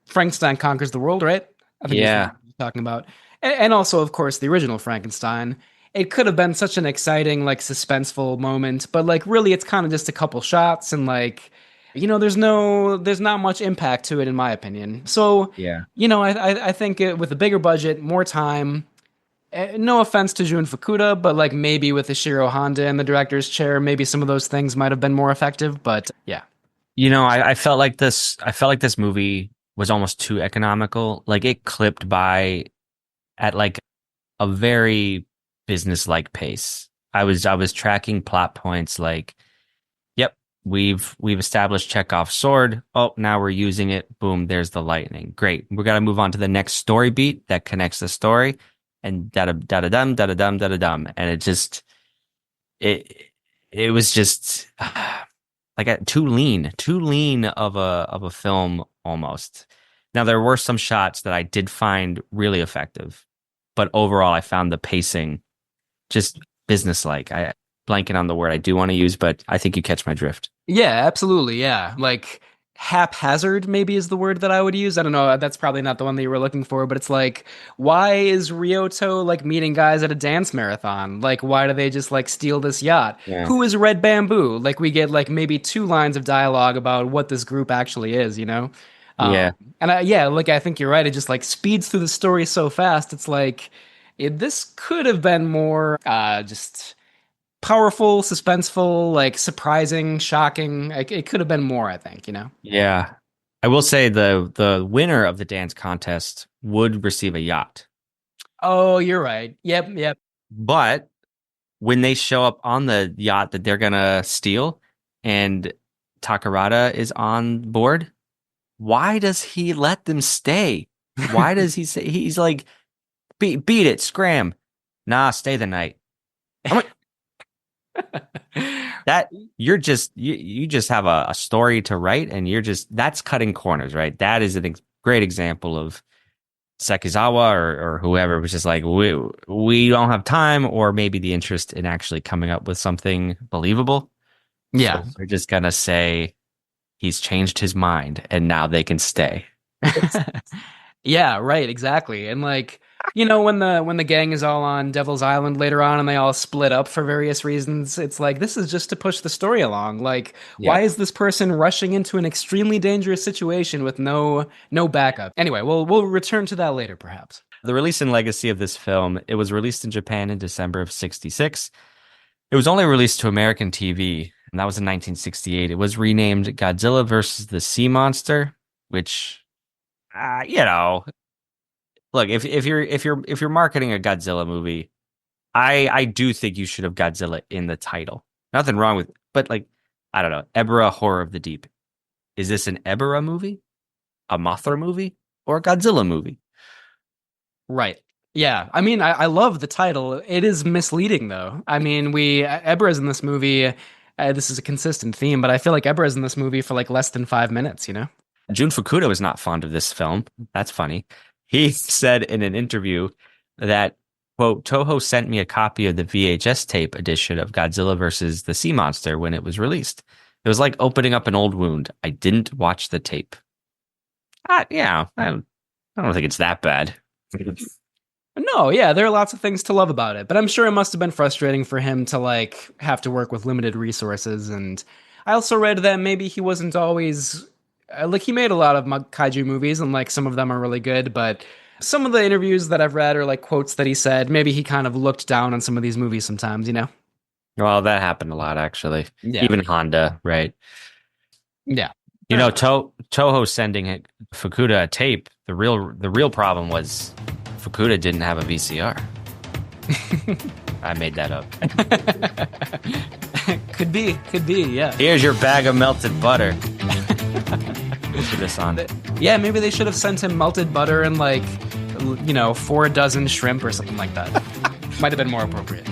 B: Frankenstein Conquers the World, right? I think that's what you're talking about. And also, of course, the original Frankenstein. It could have been such an exciting, like, suspenseful moment, but like, really, it's kind of just a couple shots, and like, there's not much impact to it, in my opinion. So,
A: Yeah.
B: I think with a bigger budget, more time. No offense to Jun Fukuda, but like maybe with Ishiro Honda in the director's chair, maybe some of those things might have been more effective. But yeah,
A: I felt like this. I felt like this movie was almost too economical. Like it clipped by at like a very business-like pace. I was tracking plot points like, yep, we've established Chekhov's sword. Oh, now we're using it. Boom, there's the lightning. Great. We got to move on to the next story beat that connects the story. And da da da da dum da da dum da da dum, and it was just like too lean of a film almost. Now there were some shots that I did find really effective, but overall I found the pacing just businesslike. I blanking on the word I do want to use, but I think you catch my drift.
B: yeah, absolutely, yeah. Like haphazard maybe is the word that I would use. I don't know. That's probably not the one that you were looking for, but it's like, why is Ryoto like meeting guys at a dance marathon? Like, why do they just like steal this yacht?
A: Yeah.
B: Who is Red Bamboo? Like, we get like maybe 2 lines of dialogue about what this group actually is,
A: Yeah.
B: And I think you're right. It just like speeds through the story so fast. It's like, this could have been more, just powerful, suspenseful, like surprising, shocking. Like, it could have been more, I think,
A: Yeah. I will say the winner of the dance contest would receive a yacht.
B: Oh, you're right. Yep.
A: But when they show up on the yacht that they're gonna steal, and Takarada is on board, why does he let them stay? Why does he say he's like, beat it, scram. Nah, stay the night. I'm like, that you just have a story to write, and that's cutting corners, right? That is a great example of Sekizawa or whoever was just like, we don't have time, or maybe the interest in actually coming up with something believable.
B: Yeah.
A: So we're just gonna say he's changed his mind and now they can stay.
B: Yeah, right, exactly. And like, you know, when the gang is all on Devil's Island later on and they all split up for various reasons, it's like this is just to push the story along. Like,
A: Yeah.
B: why is this person rushing into an extremely dangerous situation with no backup? Anyway, we'll return to that later perhaps.
A: The release and legacy of this film, it was released in Japan in December of 66. It was only released to American TV, and that was in 1968. It was renamed Godzilla versus the Sea Monster, which, look, if you're marketing a Godzilla movie, I do think you should have Godzilla in the title. Nothing wrong with, but like, I don't know, Ebirah Horror of the Deep. Is this an Ebirah movie, a Mothra movie, or a Godzilla movie?
B: Right. Yeah. I mean, I love the title. It is misleading though. I mean, Ebera's in this movie. This is a consistent theme, but I feel like Ebera's in this movie for like less than 5 minutes, you know?
A: Jun Fukuda was not fond of this film. That's funny. He said in an interview that, quote, Toho sent me a copy of the VHS tape edition of Godzilla versus the Sea Monster when it was released. It was like opening up an old wound. I didn't watch the tape. Yeah, I don't think it's that bad.
B: No, yeah, there are lots of things to love about it, but I'm sure it must have been frustrating for him to like have to work with limited resources. And I also read that maybe he wasn't always like he made a lot of kaiju movies, and like some of them are really good, but some of the interviews that I've read are like quotes that he said maybe he kind of looked down on some of these movies sometimes, you know?
A: Well, that happened a lot, actually.
B: Yeah.
A: Even Honda, right?
B: Yeah.
A: You know, Toho sending Fukuda a tape. The real problem was Fukuda didn't have a VCR. I made that up.
B: Could be, yeah.
A: Here's your bag of melted butter. Put this on.
B: Yeah, maybe they should have sent him melted butter and like, 4 dozen shrimp or something like that. Might have been more appropriate.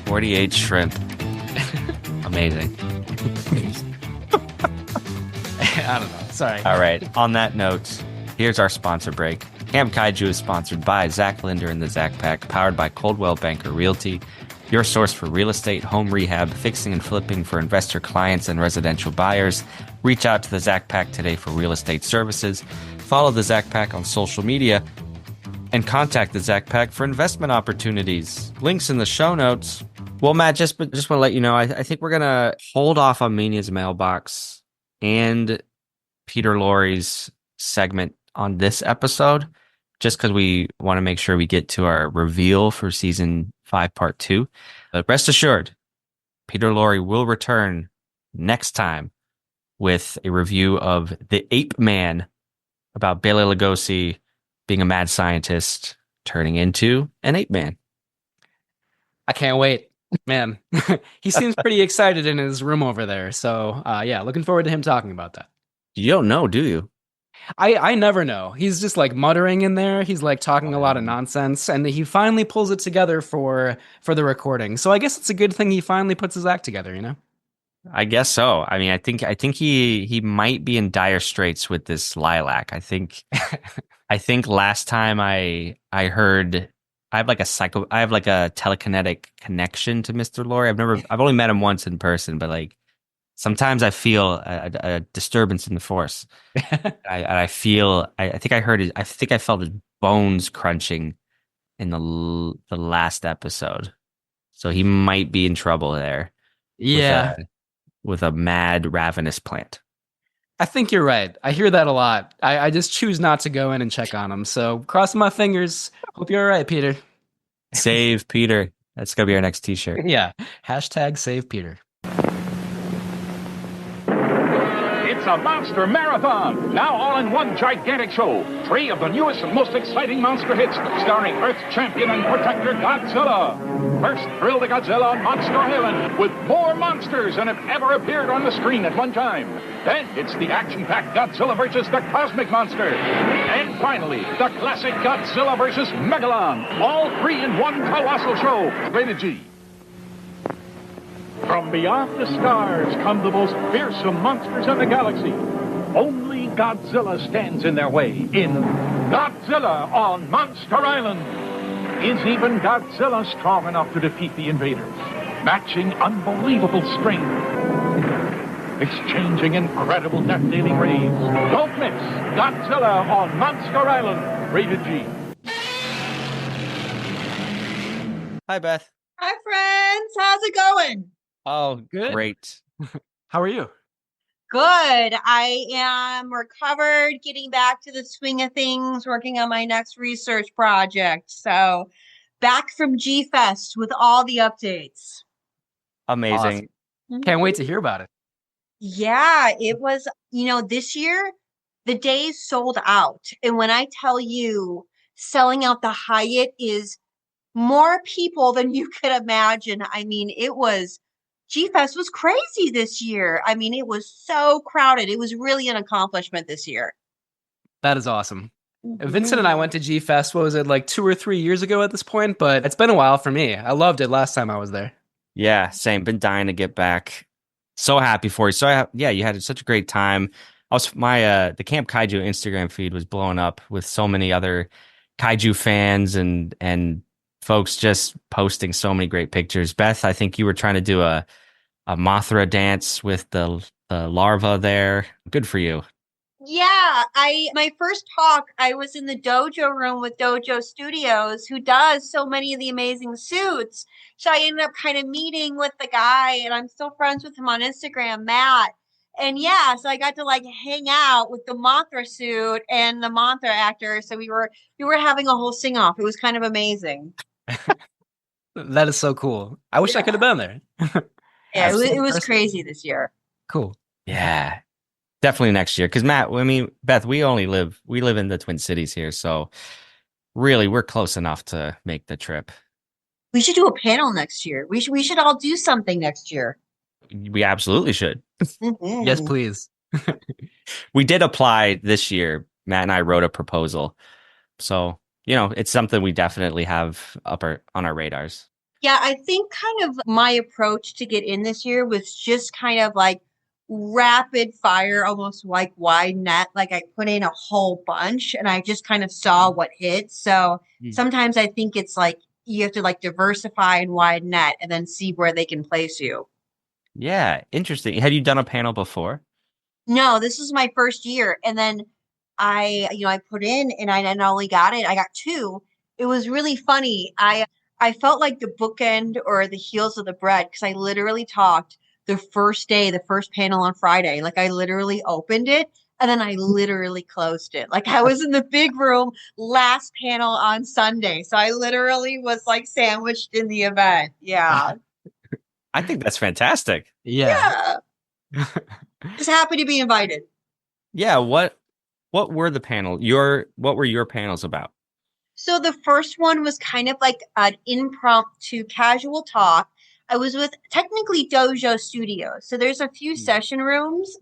A: 48 shrimp. Amazing.
B: I don't know. Sorry.
A: All right. On that note, here's our sponsor break. Camp Kaiju is sponsored by Zach Linder and the Zach Pack, powered by Coldwell Banker Realty, your source for real estate, home rehab, fixing and flipping for investor clients and residential buyers. Reach out to the Zach Pack today for real estate services. Follow the Zach Pack on social media and contact the Zach Pack for investment opportunities. Links in the show notes. Well, Matt, just want to let you know, I think we're going to hold off on Mania's Mailbox and Peter Lorre's segment on this episode, just because we want to make sure we get to our reveal for season 5, part 2. But rest assured, Peter Lorre will return next time with a review of The Ape Man, about Bela Lugosi being a mad scientist turning into an ape man.
B: I can't wait. Man, he seems pretty excited in his room over there. So, yeah, looking forward to him talking about that.
A: You don't know, do you?
B: I never know. He's just like muttering in there. He's like talking a lot of nonsense, and he finally pulls it together for the recording. So I guess it's a good thing he finally puts his act together, you know?
A: I guess so. I mean, I think he might be in dire straits with this lilac. I think last time I heard, I have like a telekinetic connection to Mr. Lorre. I've only met him once in person, but like sometimes I feel a disturbance in the force. I think I felt his bones crunching in the last episode. So he might be in trouble there.
B: Yeah.
A: With a mad, ravenous plant.
B: I think you're right. I hear that a lot. I just choose not to go in and check on him. So cross my fingers. Hope you're all right, Peter.
A: Save Peter. That's going to be our next t-shirt.
B: Yeah. #SavePeter.
C: It's
E: It's a monster marathon, now all in one gigantic show. 3 of the newest and most exciting monster hits, starring Earth champion and protector Godzilla. First, thrill the Godzilla on Monster Island with more monsters than have ever appeared on the screen at one time. Then it's the action-packed Godzilla versus the Cosmic Monster. And finally, the classic Godzilla versus Megalon. All 3 in one colossal show. Rated G. From beyond the stars come the most fearsome monsters in the galaxy. Only Godzilla stands in their way in Godzilla on Monster Island. Is even Godzilla strong enough to defeat the invaders? Matching unbelievable strength. Exchanging incredible death-dealing rays. Don't miss Godzilla on Monster Island. Rated G.
A: Hi, Beth.
G: Hi, friends. How's it going?
A: Oh,
B: Good.
A: great.
B: How are you?
G: Good. I am recovered, getting back to the swing of things, working on my next research project. So, back from G Fest with all the updates.
A: Amazing.
B: Awesome. Can't wait to hear about it.
G: Yeah, it was, this year, the days sold out. And when I tell you selling out the Hyatt is more people than you could imagine, I mean, G-Fest was crazy this year. I mean, it was so crowded. It was really an accomplishment this year.
B: That is awesome. Vincent and I went to G-Fest, what was it, like 2 or 3 years ago at this point? But it's been a while for me. I loved it last time I was there.
A: Yeah, same. Been dying to get back. So happy for you. Yeah, you had such a great time. The Camp Kaiju Instagram feed was blowing up with so many other kaiju fans and folks just posting so many great pictures. Beth, I think you were trying to do a Mothra dance with the larva there. Good for you.
G: Yeah, my first talk, I was in the dojo room with Dojo Studios, who does so many of the amazing suits. So I ended up kind of meeting with the guy, and I'm still friends with him on Instagram, Matt. And yeah, so I got to like hang out with the Mothra suit and the Mothra actor. So we were having a whole sing off. It was kind of amazing.
B: That is so cool. I wish I could have been there.
G: Yeah, it was crazy this year.
B: Cool.
A: Yeah, definitely next year. Because Matt, I mean, Beth, we live in the Twin Cities here, so really we're close enough to make the trip.
G: We should do a panel next year. We should all do something next year.
A: We absolutely should.
G: Mm-hmm.
B: Yes, please.
A: We did apply this year. Matt and I wrote a proposal, so it's something we definitely have on our radars.
G: Yeah, I think kind of my approach to get in this year was just kind of like rapid fire, almost like wide net. Like I put in a whole bunch and I just kind of saw what hit. So sometimes I think it's like you have to like diversify and wide net and then see where they can place you.
A: Yeah, interesting. Had you done a panel before?
G: No, this was my first year. And then I put in and I not only got it, I got 2. It was really funny. I felt like the bookend or the heels of the bread because I literally talked the first day, the first panel on Friday. Like I literally opened it and then I literally closed it. Like I was in the big room last panel on Sunday. So I literally was like sandwiched in the event. Yeah.
A: I think that's fantastic.
B: Yeah.
G: Just happy to be invited.
A: Yeah. What were the panel? What were your panels about?
G: So the first one was kind of like an impromptu casual talk. I was with technically Dojo Studios. So there's a few session rooms.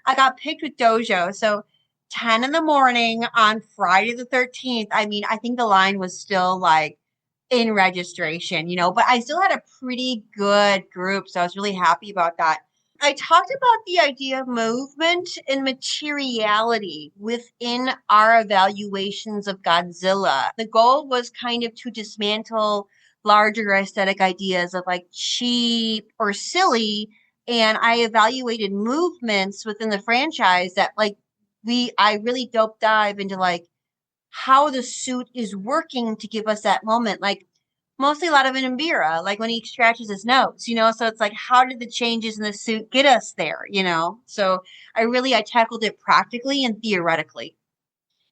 G: I got picked with Dojo. So 10 in the morning on Friday the 13th. I mean, I think the line was still like in registration, but I still had a pretty good group. So I was really happy about that. I talked about the idea of movement and materiality within our evaluations of Godzilla. The goal was kind of to dismantle larger aesthetic ideas of like cheap or silly. And I evaluated movements within the franchise that I really dope dive into like how the suit is working to give us that moment. Like mostly a lot of it in Ebirah, like when he scratches his nose, so it's like, how did the changes in the suit get us there, So I tackled it practically and theoretically.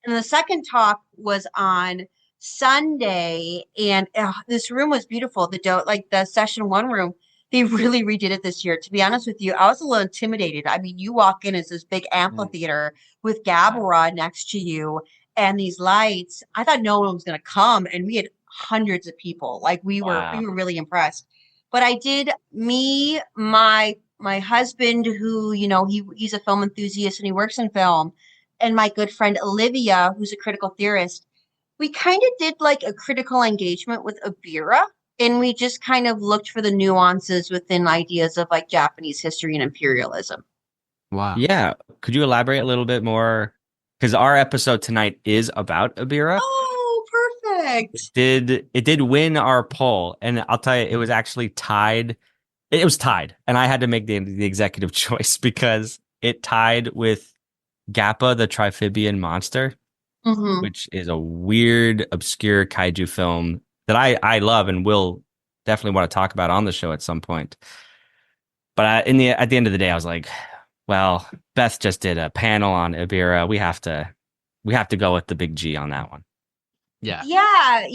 G: And the second talk was on Sunday, and this room was beautiful. The session 1 room, they really redid it this year. To be honest with you, I was a little intimidated. I mean, you walk in as this big amphitheater with Gabara next to you and these lights. I thought no one was going to come, and we had hundreds of people. Like we were really impressed. But I did me my husband, who he's a film enthusiast and he works in film, and my good friend Olivia, who's a critical theorist. We kind of did like a critical engagement with Ebirah, and we just kind of looked for the nuances within ideas of like Japanese history and imperialism.
B: Wow.
A: Yeah. Could you elaborate a little bit more? Because our episode tonight is about Ebirah.
G: Oh, perfect.
A: It did win our poll, and I'll tell you, it was actually tied. It was tied, and I had to make the executive choice because it tied with Gappa, the Triphibian monster, which is a weird, obscure kaiju film that I love and will definitely want to talk about on the show at some point. But at the end of the day, I was like, well, Beth just did a panel on Ebirah. We have to go with the big G on that one.
B: Yeah.
G: Yeah,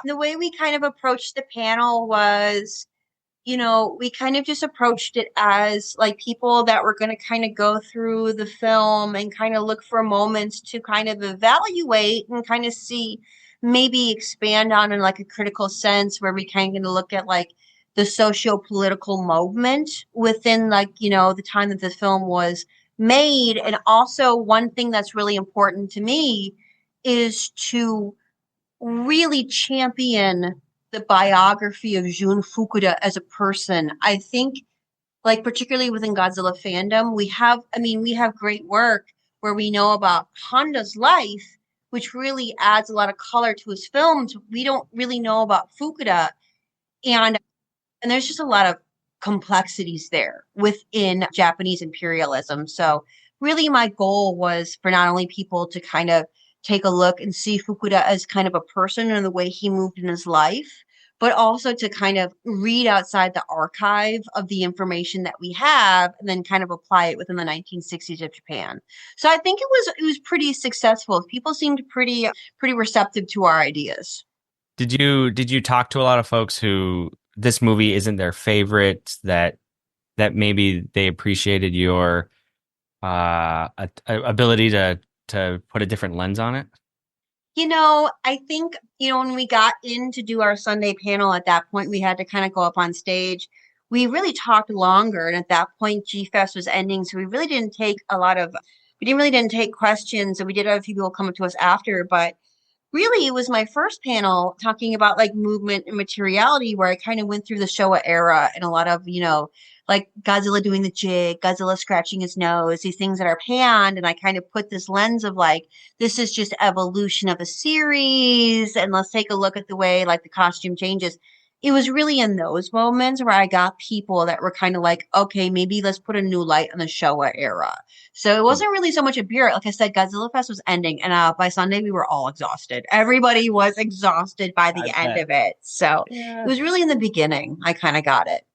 G: the way we kind of approached the panel was, we kind of just approached it as like people that were going to kind of go through the film and kind of look for moments to kind of evaluate and kind of see, maybe expand on in like a critical sense, where we kind of look at like the socio-political movement within like, the time that the film was made. And also one thing that's really important to me is to really champion the biography of Jun Fukuda as a person. I think, like, particularly within Godzilla fandom, we have great work where we know about Honda's life, which really adds a lot of color to his films. We don't really know about Fukuda, and there's just a lot of complexities there within Japanese imperialism. So really my goal was for not only people to kind of take a look and see Fukuda as kind of a person and the way he moved in his life, but also to kind of read outside the archive of the information that we have and then kind of apply it within the 1960s of Japan. So I think it was pretty successful. People seemed pretty receptive to our ideas.
A: Did you talk to a lot of folks who this movie isn't their favorite, that maybe they appreciated your ability to put a different lens on it?
G: I think, when we got in to do our Sunday panel, at that point, we had to kind of go up on stage. We really talked longer. And at that point, G-Fest was ending. So we really didn't take questions. And we did have a few people come up to us after. But really, it was my first panel talking about like movement and materiality, where I kind of went through the Showa era and a lot of, like Godzilla doing the jig, Godzilla scratching his nose, these things that are panned. And I kind of put this lens of like, this is just evolution of a series. And let's take a look at the way like the costume changes. It was really in those moments where I got people that were kind of like, okay, maybe let's put a new light on the Showa era. So it wasn't really so much a beer. Like I said, Godzilla Fest was ending, and by Sunday we were all exhausted. Everybody was exhausted by the end of it. So it was really in the beginning. I kind of got it.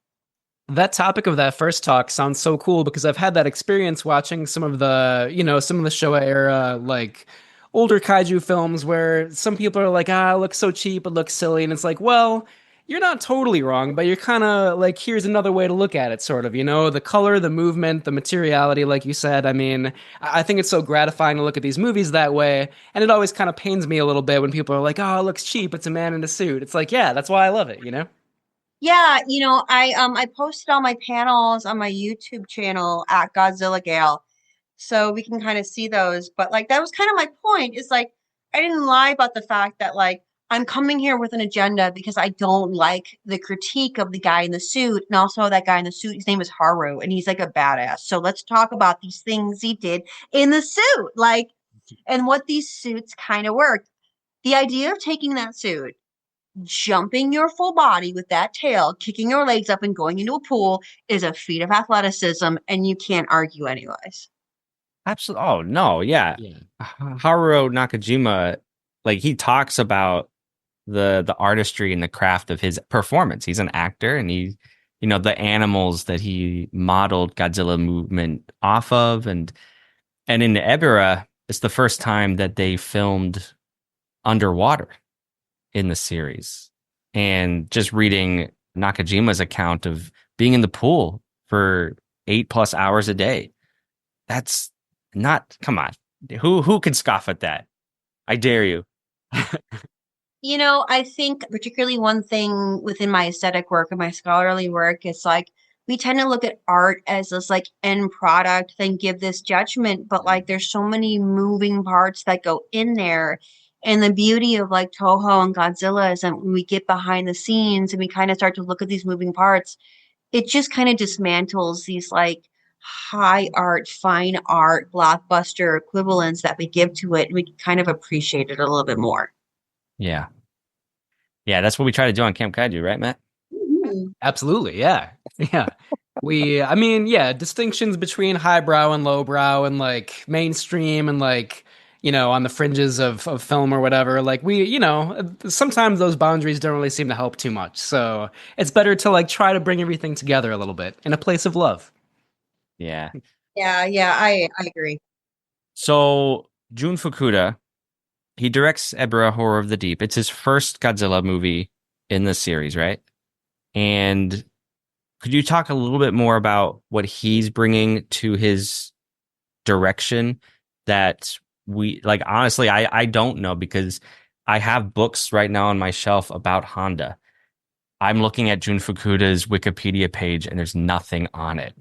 B: That topic of that first talk sounds so cool because I've had that experience watching some of the Showa era, like older kaiju films where some people are like, it looks so cheap, it looks silly. And it's like, well, you're not totally wrong, but you're kind of like, here's another way to look at it, sort of, the color, the movement, the materiality, like you said. I mean, I think it's so gratifying to look at these movies that way. And it always kind of pains me a little bit when people are like, it looks cheap, it's a man in a suit. It's like, yeah, that's why I love it,
G: Yeah, I posted all my panels on my YouTube channel at Godzilla Gale, so we can kind of see those. But like that was kind of my point. Is like I didn't lie about the fact that like I'm coming here with an agenda because I don't like the critique of the guy in the suit, and also that guy in the suit. His name is Haru, and he's like a badass. So let's talk about these things he did in the suit, like, and what these suits kind of worked. The idea of taking that suit, jumping your full body with that tail, kicking your legs up and going into a pool is a feat of athleticism, and you can't argue anyways.
A: Absolutely. Oh no, yeah. Haruo Nakajima, like he talks about the artistry and the craft of his performance. He's an actor, and he, the animals that he modeled Godzilla movement off of, and in the Ebirah, it's the first time that they filmed underwater in the series. And just reading Nakajima's account of being in the pool for 8+ hours a day. That's not, come on. Who can scoff at that? I dare you.
G: I think particularly one thing within my aesthetic work and my scholarly work is like we tend to look at art as this like end product, then give this judgment, but like there's so many moving parts that go in there. And the beauty of like Toho and Godzilla is that when we get behind the scenes and we kind of start to look at these moving parts, it just kind of dismantles these like high art, fine art, blockbuster equivalents that we give to it. And we kind of appreciate it a little bit more.
A: Yeah. Yeah, that's what we try to do on Camp Kaiju, right, Matt?
B: Absolutely, yeah. Yeah. I mean, yeah, distinctions between highbrow and lowbrow and like mainstream and like, on the fringes of film or whatever. Like sometimes those boundaries don't really seem to help too much. So it's better to like try to bring everything together a little bit in a place of love.
A: Yeah.
G: Yeah, I agree.
A: So Jun Fukuda, he directs Ebirah Horror of the Deep. It's his first Godzilla movie in the series, right? And could you talk a little bit more about what he's bringing to his direction that we like? Honestly, I don't know because I have books right now on my shelf about Honda. I'm looking at Jun Fukuda's Wikipedia page and there's nothing on it,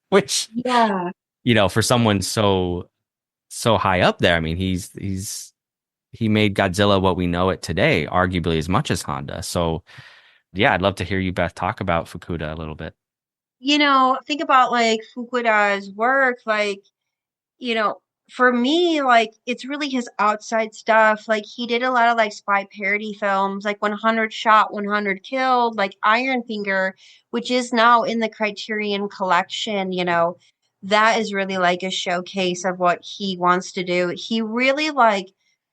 A: which,
G: Yeah.
A: for someone so high up there, I mean, he made Godzilla what we know it today, arguably as much as Honda. So yeah, I'd love to hear you, Beth, talk about Fukuda a little bit.
G: Think about like Fukuda's work, like, you know, for me, like it's really his outside stuff. Like he did a lot of like spy parody films, like 100 Shot, 100 Killed, like Iron Finger, which is now in the Criterion collection, that is really like a showcase of what he wants to do. He really like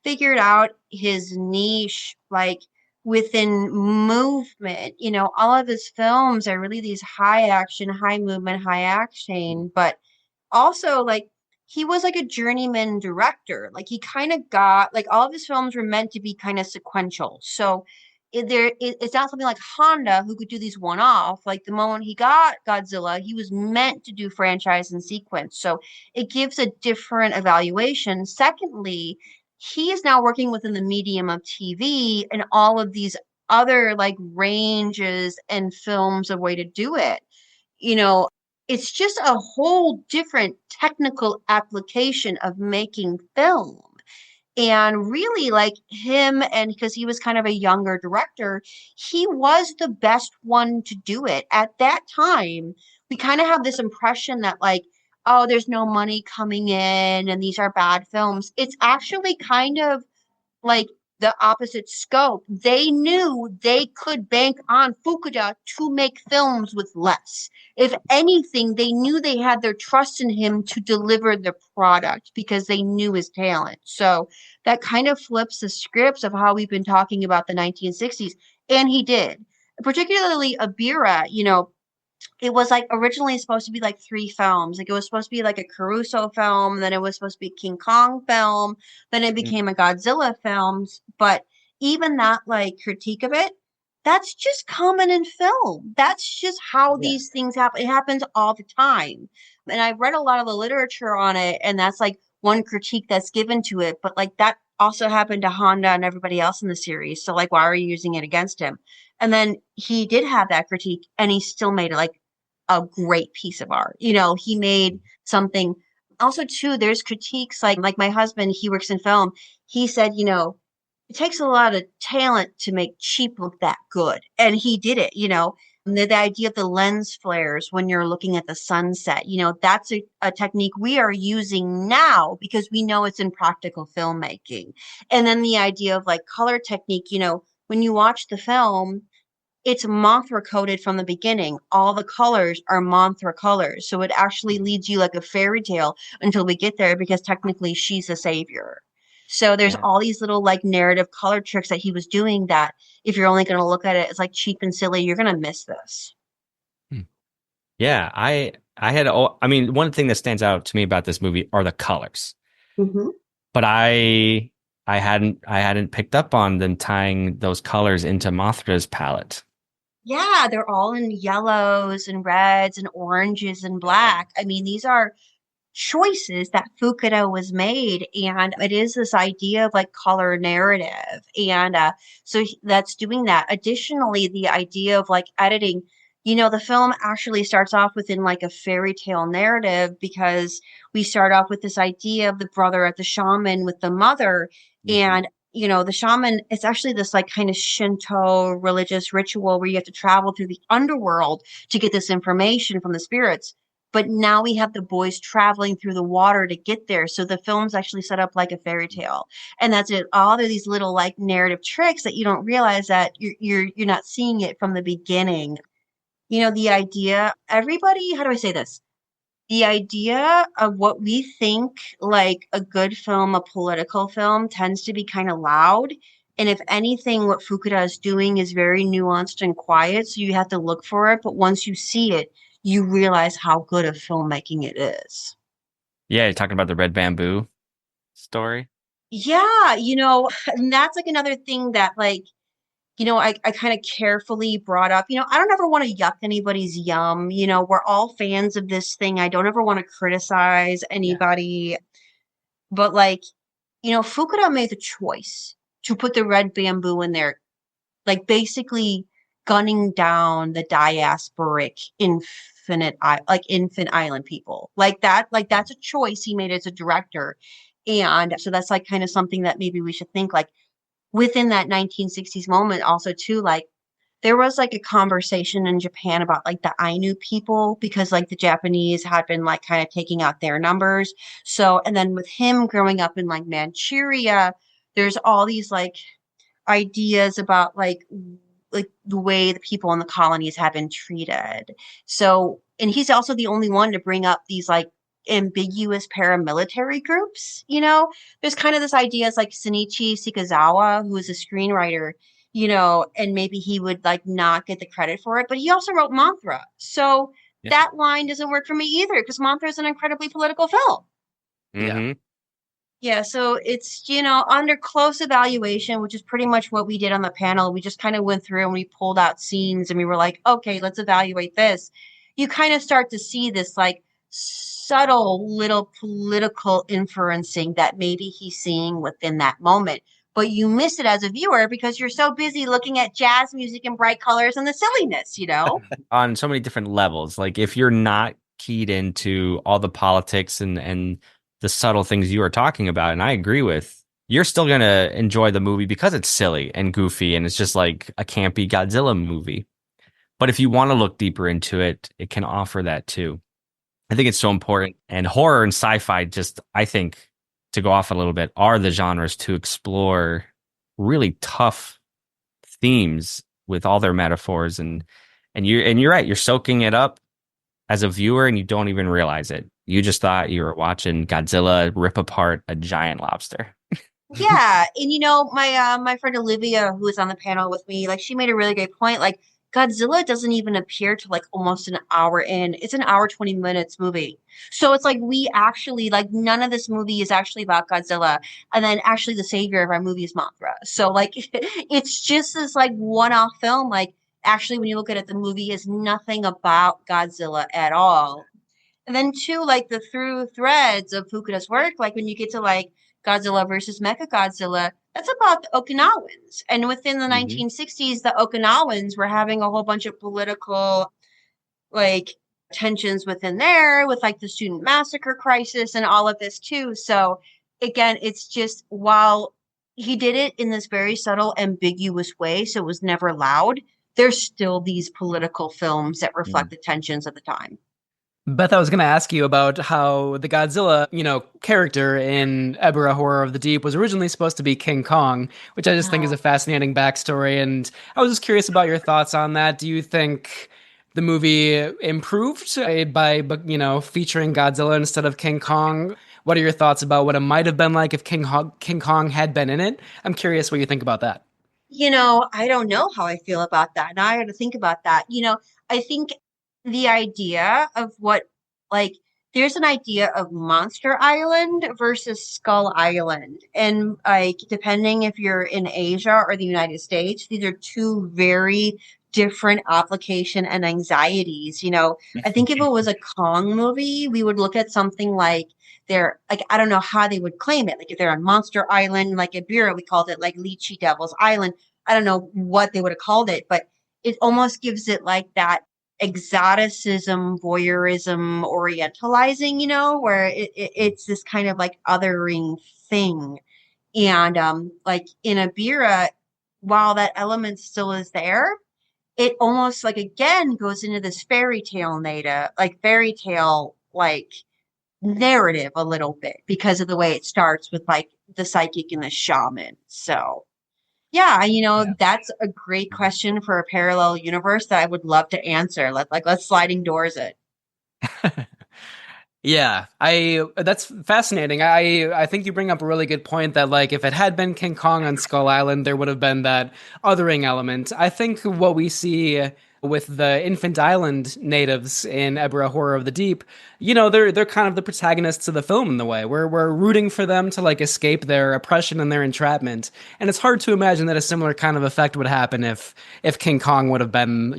G: figured out his niche, like within movement. All of his films are really these high action, high movement, high action, but also like he was like a journeyman director. Like he kind of got like all of his films were meant to be kind of sequential. So it's not something like Honda who could do these one off. Like the moment he got Godzilla, he was meant to do franchise and sequence. So it gives a different evaluation. Secondly, he is now working within the medium of TV and all of these other like ranges and films of way to do it. You know, it's just a whole different technical application of making film. And really, like him, and because he was kind of a younger director, he was the best one to do it. At that time, we kind of have this impression that, like, oh, there's no money coming in and these are bad films. It's actually kind of like the opposite scope. They knew they could bank on Fukuda to make films with less. If anything, they knew they had their trust in him to deliver the product because they knew his talent. So that kind of flips the scripts of how we've been talking about the 1960s. And he did. Particularly Ebirah, it was like originally supposed to be like 3 films. Like it was supposed to be like a Caruso film, then it was supposed to be a King Kong film, then it became a Godzilla film. But even that like critique of it, that's just common in film. That's just how these things happen. It happens all the time. And I've read a lot of the literature on it, and that's like one critique that's given to it. But like that also happened to Honda and everybody else in the series. So like, why are you using it against him? And then he did have that critique, and he still made it like a great piece of art. He made something. Also, too, there's critiques like my husband, he works in film. He said, it takes a lot of talent to make cheap look that good. And he did it. The idea of the lens flares when you're looking at the sunset, that's a technique we are using now because we know it's in practical filmmaking. And then the idea of like color technique, when you watch the film, it's Mothra coded from the beginning. All the colors are Mothra colors. So it actually leads you like a fairy tale until we get there because technically she's a savior. So there's all these little like narrative color tricks that he was doing that if you're only going to look at it as like cheap and silly, you're going to miss this.
A: Yeah, I mean, one thing that stands out to me about this movie are the colors.
G: Mm-hmm.
A: But I hadn't picked up on them tying those colors into Mothra's palette.
G: Yeah, they're all in yellows and reds and oranges and black. I mean, these are choices that Fukuda was made, and it is this idea of like color narrative, and that's doing that. Additionally, the idea of like editing, the film actually starts off within like a fairy tale narrative because we start off with this idea of the brother at the shaman with the mother,
A: Mhm.
G: and the shaman, it's actually this like kind of Shinto religious ritual where you have to travel through the underworld to get this information from the spirits. But now we have the boys traveling through the water to get there. So the film's actually set up like a fairy tale. And that's it. All of these little like narrative tricks that you don't realize that you're not seeing it from the beginning. The idea, everybody, how do I say this? The idea of what we think like a good film, a political film, tends to be kind of loud. And if anything, what Fukuda is doing is very nuanced and quiet. So you have to look for it. But once you see it, you realize how good of filmmaking it is.
A: Yeah, you're talking about the red bamboo story.
G: Yeah, and that's like another thing that like, I kind of carefully brought up. I don't ever want to yuck anybody's yum. We're all fans of this thing. I don't ever want to criticize
B: Yeah.
G: anybody. But like, Fukuda made the choice to put the red bamboo in there, like basically gunning down the diasporic infant island people. Like that, like that's a choice he made as a director. And so that's like kind of something that maybe we should think like within that 1960s moment also too, like there was like a conversation in Japan about like the Ainu people because like the Japanese had been like kind of taking out their numbers. So, and then with him growing up in like Manchuria, there's all these like ideas about like the way the people in the colonies have been treated. So, and he's also the only one to bring up these like ambiguous paramilitary groups. There's kind of this idea as like Shinichi Sikazawa, who is a screenwriter, and maybe he would like not get the credit for it, but he also wrote Mantra. So
A: Yeah.
G: that line doesn't work for me either because Mantra is an incredibly political film.
B: Yeah.
A: Hmm.
G: Yeah, so it's, under close evaluation, which is pretty much what we did on the panel. We just kind of went through and we pulled out scenes and we were like, okay, let's evaluate this. You kind of start to see this like subtle little political inferencing that maybe he's seeing within that moment. But you miss it as a viewer because you're so busy looking at jazz music and bright colors and the silliness.
A: On so many different levels. Like if you're not keyed into all the politics and the subtle things you are talking about, and I agree with, you're still gonna enjoy the movie because it's silly and goofy and it's just like a campy Godzilla movie. But if you want to look deeper into it, it can offer that too. I think it's so important. And horror and sci-fi just, I think, to go off a little bit, are the genres to explore really tough themes with all their metaphors and you're right, you're soaking it up as a viewer and you don't even realize it. You just thought you were watching Godzilla rip apart a giant lobster.
G: Yeah, and my friend Olivia, who was on the panel with me, like she made a really great point. Like Godzilla doesn't even appear to like almost an hour in. It's an hour 20 minutes movie, so it's like we actually like none of this movie is actually about Godzilla, and then actually the savior of our movie is Mothra. So like it's just this like one-off film. Like actually, when you look at it, the movie is nothing about Godzilla at all. And then too, like the through threads of Fukuda's work, like when you get to like Godzilla versus Mechagodzilla, that's about the Okinawans. And within the
A: Hmm.
G: 1960s, the Okinawans were having a whole bunch of political like tensions within there with like the student massacre crisis and all of this too. So again, it's just while he did it in this very subtle, ambiguous way, so it was never loud, there's still these political films that reflect the tensions of the time.
B: Beth, I was going to ask you about how the Godzilla, character in Ebirah Horror of the Deep was originally supposed to be King Kong, which I just think is a fascinating backstory. And I was just curious about your thoughts on that. Do you think the movie improved by, featuring Godzilla instead of King Kong? What are your thoughts about what it might have been like if King Kong had been in it? I'm curious what you think about that.
G: I don't know how I feel about that. Now I got to think about that. I think the idea of what, like, there's an idea of Monster Island versus Skull Island. And, like, depending if you're in Asia or the United States, these are two very different application and anxieties. I think if it was a Kong movie, we would look at something like they're like, I don't know how they would claim it. Like if they're on Monster Island, like Ebirah, we called it like Lychee Devil's Island. I don't know what they would have called it, but it almost gives it like that exoticism, voyeurism, orientalizing, where it's this kind of like othering thing. And like in Ebirah, while that element still is there, it almost like again goes into this fairy tale like narrative a little bit because of the way it starts with like the psychic and the shaman. So yeah, that's a great question for a parallel universe that I would love to answer. Let's sliding doors it.
B: Yeah, that's fascinating. I think you bring up a really good point that like if it had been King Kong on Skull Island, there would have been that othering element. I think what we see with the Infant Island natives in Ebirah Horror of the Deep, they're kind of the protagonists of the film in the way. We're rooting for them to like escape their oppression and their entrapment. And it's hard to imagine that a similar kind of effect would happen if King Kong would have been,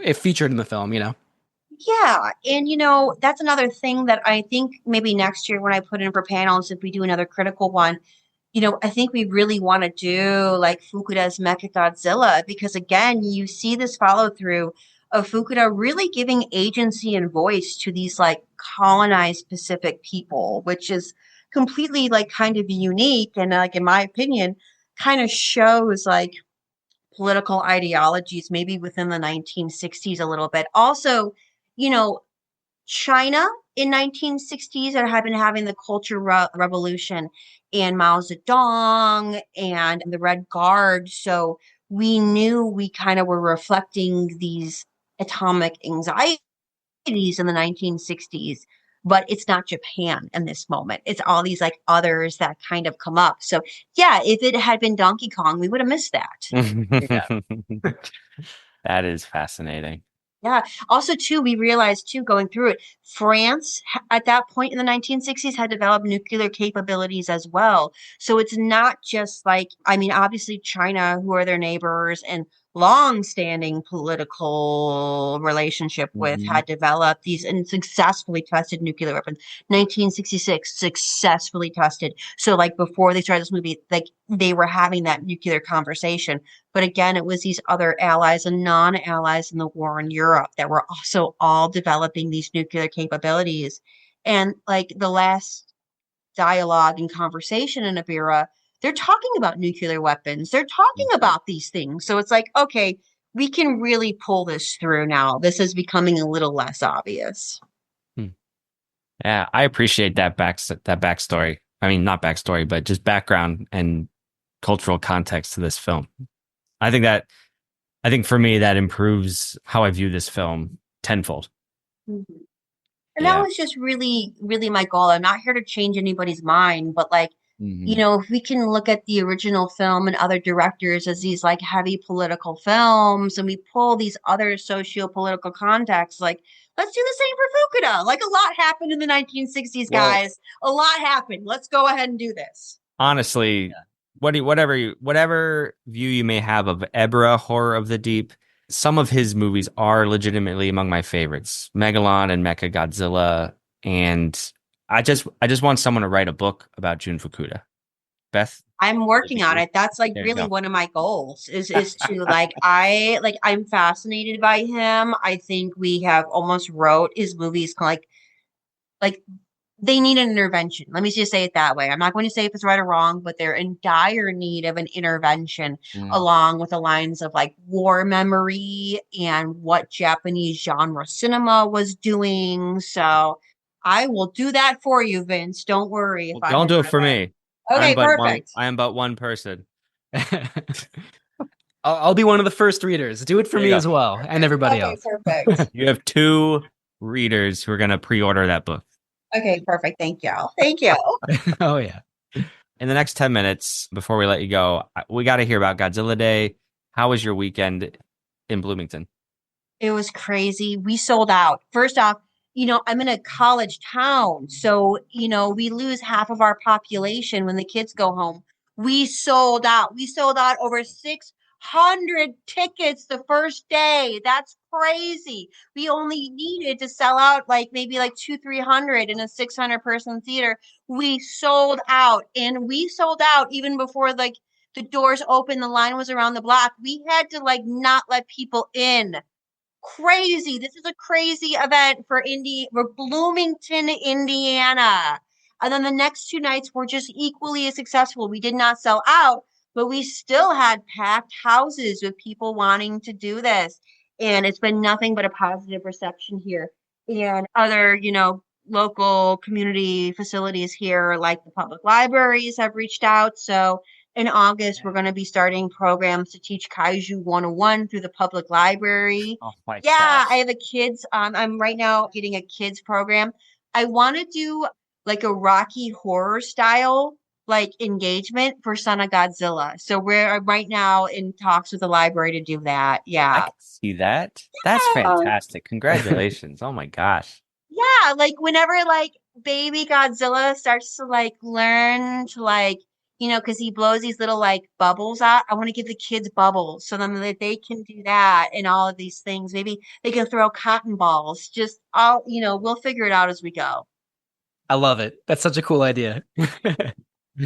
B: if featured in the film,
G: Yeah, and that's another thing that I think maybe next year when I put in for panels, if we do another critical one, I think we really want to do like Fukuda's Mechagodzilla because again, you see this follow through of Fukuda really giving agency and voice to these like colonized Pacific people, which is completely like kind of unique and like in my opinion, kind of shows like political ideologies maybe within the 1960s a little bit. Also, you know, China in 1960s that had been having the Culture Revolution and Mao Zedong and the Red Guard. So we knew we kind of were reflecting these atomic anxieties in the 1960s, but it's not Japan in this moment. It's all these like others that kind of come up. So yeah, if it had been Donkey Kong, we would have missed that.
A: That is fascinating.
G: Yeah. Also, too, we realized too, going through it, France at that point in the 1960s had developed nuclear capabilities as well. So it's not just like, I mean, obviously China, who are their neighbors and long-standing political relationship with, had developed these and successfully tested nuclear weapons. 1966 successfully tested. So like before they started this movie, like they were having that nuclear conversation. But again, it was these other allies and non-allies in the war in Europe that were also all developing these nuclear capabilities. And like the last dialogue and conversation in Ebirah, they're talking about nuclear weapons. They're talking about these things. So it's like, okay, we can really pull this through now. This is becoming a little less obvious.
A: Yeah, I appreciate that backstory. I mean, not backstory, but just background and cultural context to this film. I think for me that improves how I view this film tenfold.
G: Mm-hmm. And that was just really, really my goal. I'm not here to change anybody's mind, but like, if we can look at the original film and other directors as these like heavy political films and we pull these other socio-political contexts, like let's do the same for Fukuda. Like a lot happened in the 1960s, guys. A lot happened. Let's go ahead and do this.
A: Honestly, whatever view you may have of Ebirah Horror of the Deep, some of his movies are legitimately among my favorites. Megalon and Mechagodzilla, and I just want someone to write a book about Jun Fukuda. Beth,
G: I'm working on it. That's like really one of my goals is to I'm fascinated by him. I think we have almost wrote his movies like they need an intervention. Let me just say it that way. I'm not going to say if it's right or wrong, but they're in dire need of an intervention along with the lines of like war memory and what Japanese genre cinema was doing. So I will do that for you, Vince. Don't worry.
A: Don't do it for me.
G: Okay, perfect.
A: I am but one person.
B: I'll be one of the first readers. Do it for me as well, and everybody else.
G: Perfect.
A: You have 2 readers who are going to pre-order that book.
G: Okay, perfect. Thank you. Thank you.
B: Oh, yeah.
A: In the next 10 minutes, before we let you go, we got to hear about Godzilla Day. How was your weekend in Bloomington?
G: It was crazy. We sold out. First off, I'm in a college town. So, we lose half of our population when the kids go home. We sold out. We sold out over 500 tickets the first day. That's crazy. We only needed to sell out like maybe like 300 in a 600-person theater. We sold out, and we sold out even before like the doors opened. The line was around the block. We had to like not let people in. Crazy. This is a crazy event for Bloomington, Indiana. And then the next two nights were just equally as successful. We did not sell out, but we still had packed houses with people wanting to do this. And it's been nothing but a positive reception here. And other, local community facilities here, like the public libraries, have reached out. So in August, we're going to be starting programs to teach Kaiju 101 through the public library.
A: Oh my
G: Yeah, I
A: gosh.
G: have a kids. I'm right now getting a kids program. I want to do like a Rocky Horror style like engagement for Son of Godzilla. So we're right now in talks with the library to do that.
A: I
G: Yeah.
A: can see that. That's fantastic. Congratulations. Oh my gosh.
G: Yeah, like whenever like baby Godzilla starts to like learn to like, because he blows these little like bubbles out. I want to give the kids bubbles so then that they can do that and all of these things. Maybe they can throw cotton balls. Just all, we'll figure it out as we go.
B: I love it. That's such a cool idea.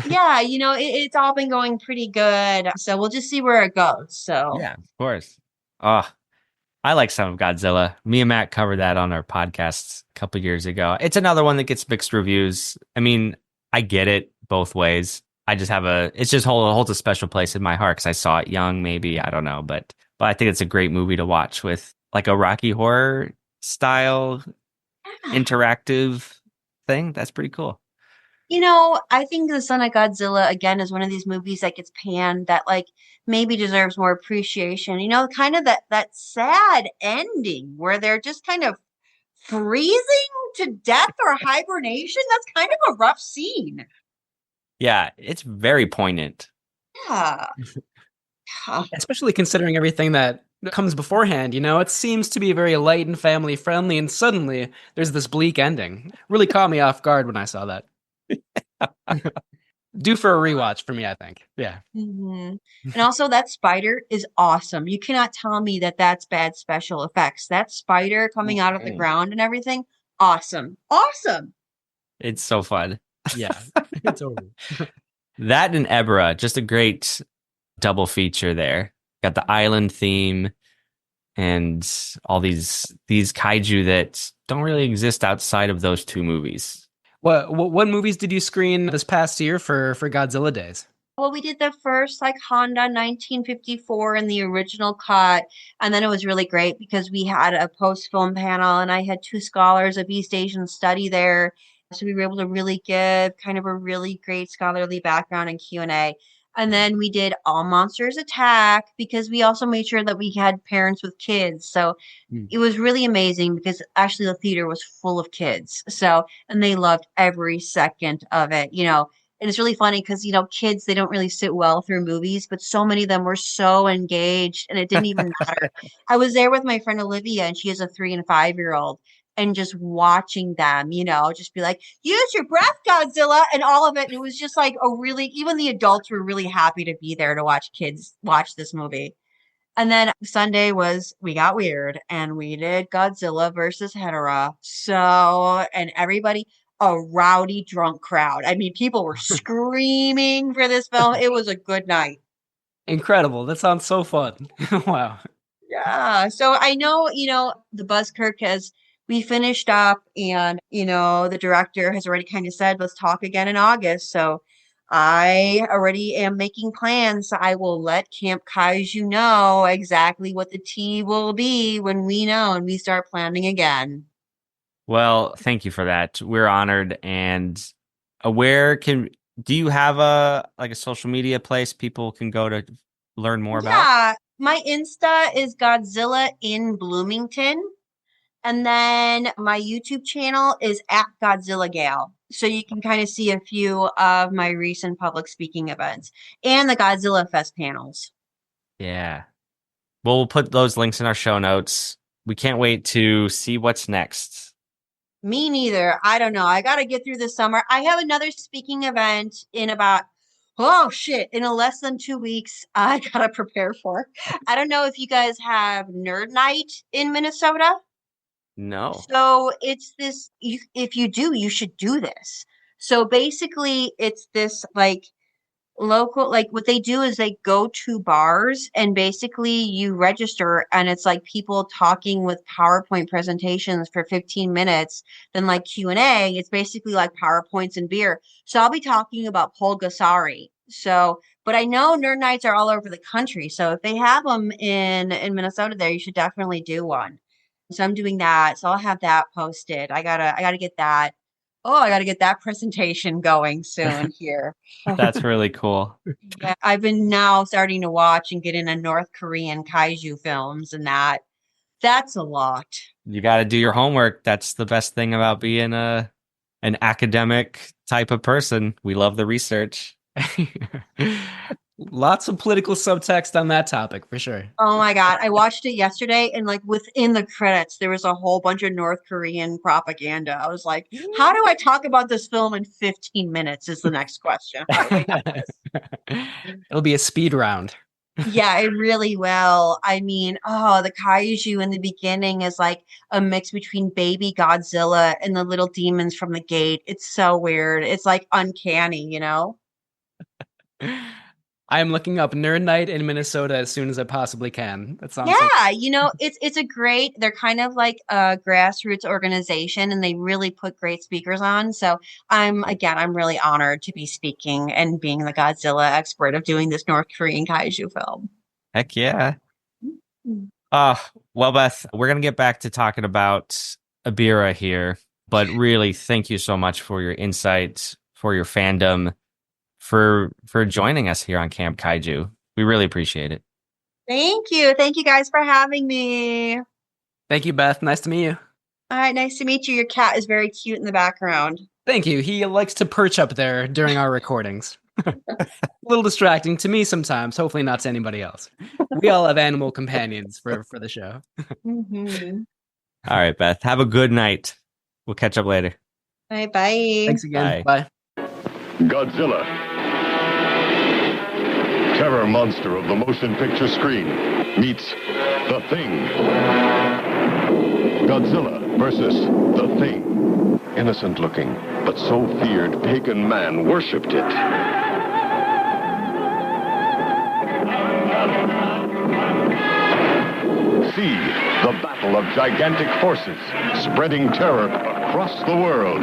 G: Yeah, it's all been going pretty good. So we'll just see where it goes. So
A: Yeah, of course. Oh, I like some of Godzilla. Me and Matt covered that on our podcasts a couple years ago. It's another one that gets mixed reviews. I mean, I get it both ways. I just have it just holds a special place in my heart because I saw it young, maybe. I don't know. But I think it's a great movie to watch with like a Rocky Horror style interactive thing. That's pretty cool.
G: I think The Son of Godzilla again is one of these movies that gets panned that like maybe deserves more appreciation. Kind of that sad ending where they're just kind of freezing to death or hibernation. That's kind of a rough scene.
A: Yeah, it's very poignant.
G: Yeah.
B: Especially considering everything that comes beforehand, it seems to be very light and family friendly, and suddenly there's this bleak ending. Really caught me off guard when I saw that. Due for a rewatch for me, I think. Yeah.
G: And also that spider is awesome. You cannot tell me that that's bad special effects. That spider coming out of the ground and everything, awesome. Awesome.
A: It's so fun.
B: Yeah. It's over.
A: That and Ebirah, just a great double feature there. Got the island theme and all these kaiju that don't really exist outside of those two movies.
B: What movies did you screen this past year for Godzilla Days?
G: Well, we did the first like Honda 1954 in the original cut. And then it was really great because we had a post-film panel and I had two scholars of East Asian study there. So we were able to really give kind of a really great scholarly background and Q&A. And then we did All Monsters Attack because we also made sure that we had parents with kids. So it was really amazing because actually the theater was full of kids. So, and they loved every second of it, And it's really funny because, kids, they don't really sit well through movies, but so many of them were so engaged and it didn't even matter. I was there with my friend Olivia and she has a 3 and 5-year-old and just watching them, just be like, use your breath, Godzilla, and all of it. And it was just like even the adults were really happy to be there to watch kids watch this movie. And then Sunday we got weird and we did Godzilla versus Hedorah. So, and everybody, a rowdy drunk crowd. I mean, people were screaming for this film. It was a good night.
B: Incredible. That sounds so fun. Wow.
G: Yeah. So I know, the Buzzkirk we finished up and, the director has already kind of said, let's talk again in August. So I already am making plans. So I will let Camp Kaiju know exactly what the tea will be when we know and we start planning again.
A: Well, thank you for that. We're honored. And do you have a social media place people can go to learn more about?
G: Yeah, my Insta is Godzilla in Bloomington. And then my YouTube channel is at Godzilla Gal. So you can kind of see a few of my recent public speaking events and the Godzilla Fest panels.
A: Yeah. Well, we'll put those links in our show notes. We can't wait to see what's next.
G: Me neither. I don't know. I got to get through the summer. I have another speaking event in about Oh shit, in a less than 2 weeks, I gotta prepare for. I don't know if you guys have Nerd Night in Minnesota.
A: No.
G: So it's this, if you do, you should do this. So basically, it's this like local, like what they do is they go to bars and basically you register and it's like people talking with PowerPoint presentations for 15 minutes, then like Q&A. It's basically like PowerPoints and beer. So I'll be talking about Polgasari. So, but I know nerd nights are all over the country. So if they have them in Minnesota there, you should definitely do one. So I'm doing that. So I'll have that posted. I gotta get that. Oh, I gotta get that presentation going soon here.
A: That's really cool.
G: Yeah, I've been now starting to watch and get into North Korean kaiju films, and that's a lot.
A: You got to do your homework. That's the best thing about being an academic type of person. We love the research.
B: Lots of political subtext on that topic for sure.
G: Oh my God, I watched it yesterday, and like within the credits, there was a whole bunch of North Korean propaganda. I was like, how do I talk about this film in 15 minutes? Is the next question. How do I do this?
B: It'll be a speed round.
G: Yeah, it really will. I mean, oh, the kaiju in the beginning is like a mix between baby Godzilla and the little demons from the gate. It's so weird. It's like uncanny, you know?
B: I am looking up Nerd Night in Minnesota as soon as I possibly can. That sounds so
G: Yeah, it's a great, they're kind of like a grassroots organization and they really put great speakers on. So I'm really honored to be speaking and being the Godzilla expert of doing this North Korean kaiju film.
A: Heck yeah.
G: Mm.
A: Well, Beth, we're going to get back to talking about Ebirah here, but really thank you so much for your insight, for your fandom, for joining us here on Camp Kaiju. We really appreciate it.
G: Thank you. Thank you guys for having me.
B: Thank you, Beth. Nice to meet you.
G: All right, nice to meet you. Your cat is very cute in the background.
B: Thank you. He likes to perch up there during our recordings. A little distracting to me sometimes, hopefully not to anybody else. We all have animal companions for the show.
G: Mm-hmm.
A: All right, Beth, have a good night. We'll catch up later.
G: All right, bye.
B: Thanks again.
A: Bye.
B: Bye.
C: Godzilla. Terror monster of the motion picture screen meets The Thing. Godzilla versus The Thing. Innocent looking, but so feared pagan man worshipped it. See the battle of gigantic forces spreading terror across the world.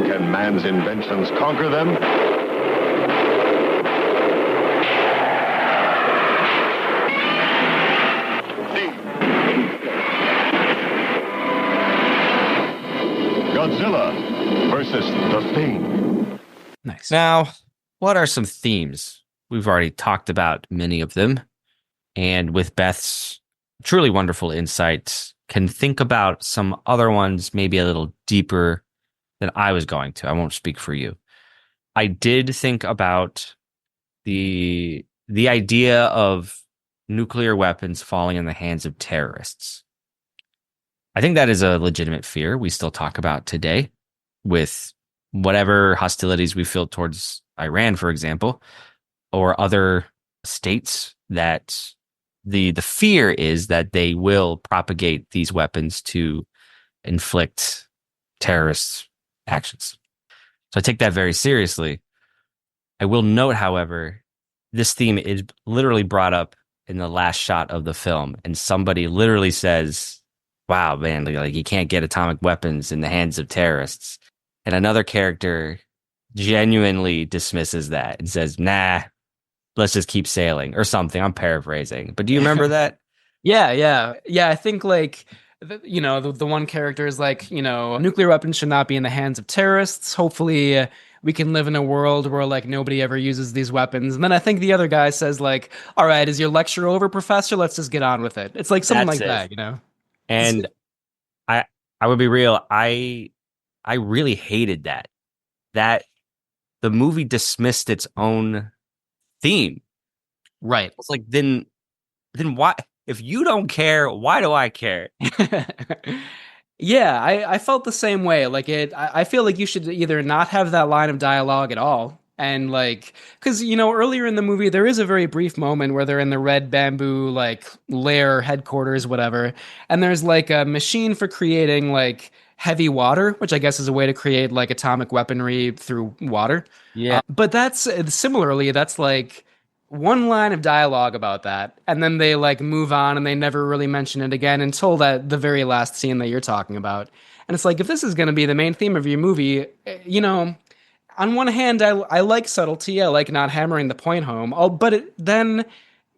C: Can man's inventions conquer them? Godzilla versus The Thing.
B: Nice.
A: Now, what are some themes? We've already talked about many of them, and with Beth's truly wonderful insights, can think about some other ones maybe a little deeper than I was going to. I won't speak for you. I did think about the idea of nuclear weapons falling in the hands of terrorists. I think that is a legitimate fear we still talk about today with whatever hostilities we feel towards Iran, for example, or other states, that the fear is that they will propagate these weapons to inflict terrorist actions. So I take that very seriously. I will note, however, this theme is literally brought up in the last shot of the film, and somebody literally says, wow, man, like you can't get atomic weapons in the hands of terrorists. And another character genuinely dismisses that and says, nah, let's just keep sailing or something. I'm paraphrasing. But do you remember that?
B: Yeah. I think like, the one character is like, nuclear weapons should not be in the hands of terrorists. Hopefully we can live in a world where like nobody ever uses these weapons. And then I think the other guy says like, all right, is your lecture over, professor? Let's just get on with it. It's like something
A: That's
B: like
A: it.
B: that,
A: And I would be real. I really hated that the movie dismissed its own theme.
B: Right.
A: It's like, then why, if you don't care, why do I care?
B: Yeah, I felt the same way. Like I feel like you should either not have that line of dialogue at all. And like, cause earlier in the movie, there is a very brief moment where they're in the red bamboo, like lair headquarters, whatever. And there's like a machine for creating like heavy water, which I guess is a way to create like atomic weaponry through water.
A: Yeah.
B: But that's similarly, that's like one line of dialogue about that, and then they like move on and they never really mention it again until that the very last scene that you're talking about. And it's like, if this is going to be the main theme of your movie, on one hand, I like subtlety, I like not hammering the point home. Oh, but then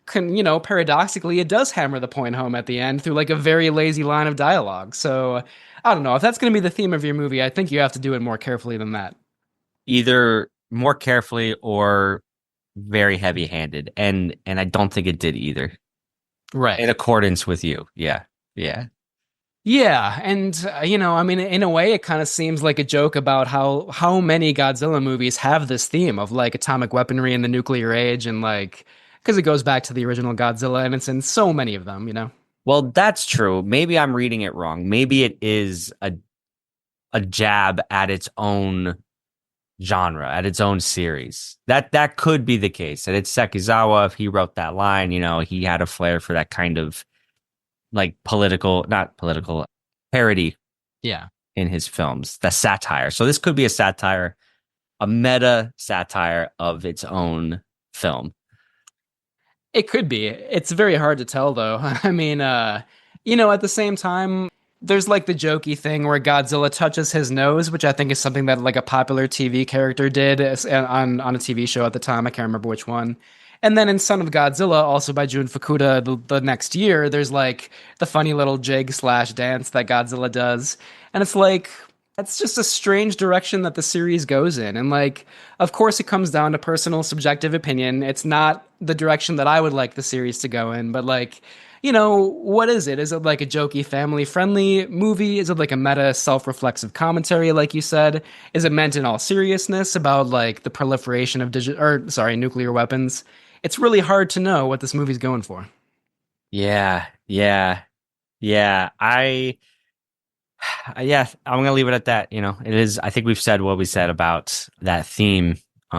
B: paradoxically, it does hammer the point home at the end through like a very lazy line of dialogue. So I don't know if that's going to be the theme of your movie. I think you have to do it more carefully than that.
A: Either more carefully or very heavy-handed, and I don't think it did either.
B: Right.
A: In accordance with you. Yeah. Yeah.
B: Yeah, and I mean, in a way, it kind of seems like a joke about how many Godzilla movies have this theme of like atomic weaponry and the nuclear age, and like because it goes back to the original Godzilla, and it's in so many of them.
A: Well, that's true. Maybe I'm reading it wrong. Maybe it is a jab at its own genre, at its own series. That could be the case. And it's Sekizawa, if he wrote that line, he had a flair for that kind of like not political parody
B: Yeah.
A: in his films, the satire. So this could be a satire, a meta satire of its own film.
B: It could be. It's very hard to tell, though. I mean, at the same time, there's like the jokey thing where Godzilla touches his nose, which I think is something that like a popular TV character did on a TV show at the time. I can't remember which one. And then in Son of Godzilla, also by Jun Fukuda, the next year, there's like the funny little jig/dance that Godzilla does. And it's like, it's just a strange direction that the series goes in. And like, of course, it comes down to personal subjective opinion. It's not the direction that I would like the series to go in, but like, what is it? Is it like a jokey, family friendly movie? Is it like a meta self reflexive commentary, like you said? Is it meant in all seriousness about like the proliferation of nuclear weapons? It's really hard to know what this movie's going for.
A: Yeah. Yeah. Yeah. Yeah, I'm gonna leave it at that. It is. I think we've said what we said about that theme.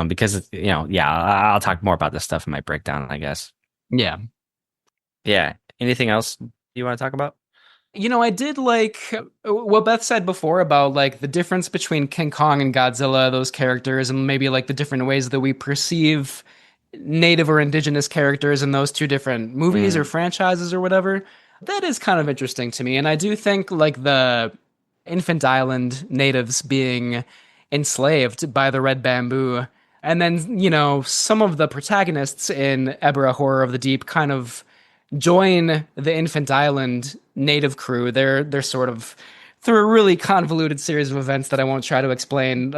A: Because yeah, I'll talk more about this stuff in my breakdown, I guess.
B: Yeah.
A: Yeah. Anything else you want to talk about?
B: I did like what Beth said before about like the difference between King Kong and Godzilla, those characters, and maybe like the different ways that we perceive native or indigenous characters in those two different movies or franchises or whatever. That is kind of interesting to me. And I do think like the Infant Island natives being enslaved by the red bamboo. And then, some of the protagonists in Ebirah Horror of the Deep kind of join the Infant Island native crew. They're sort of through a really convoluted series of events that I won't try to explain.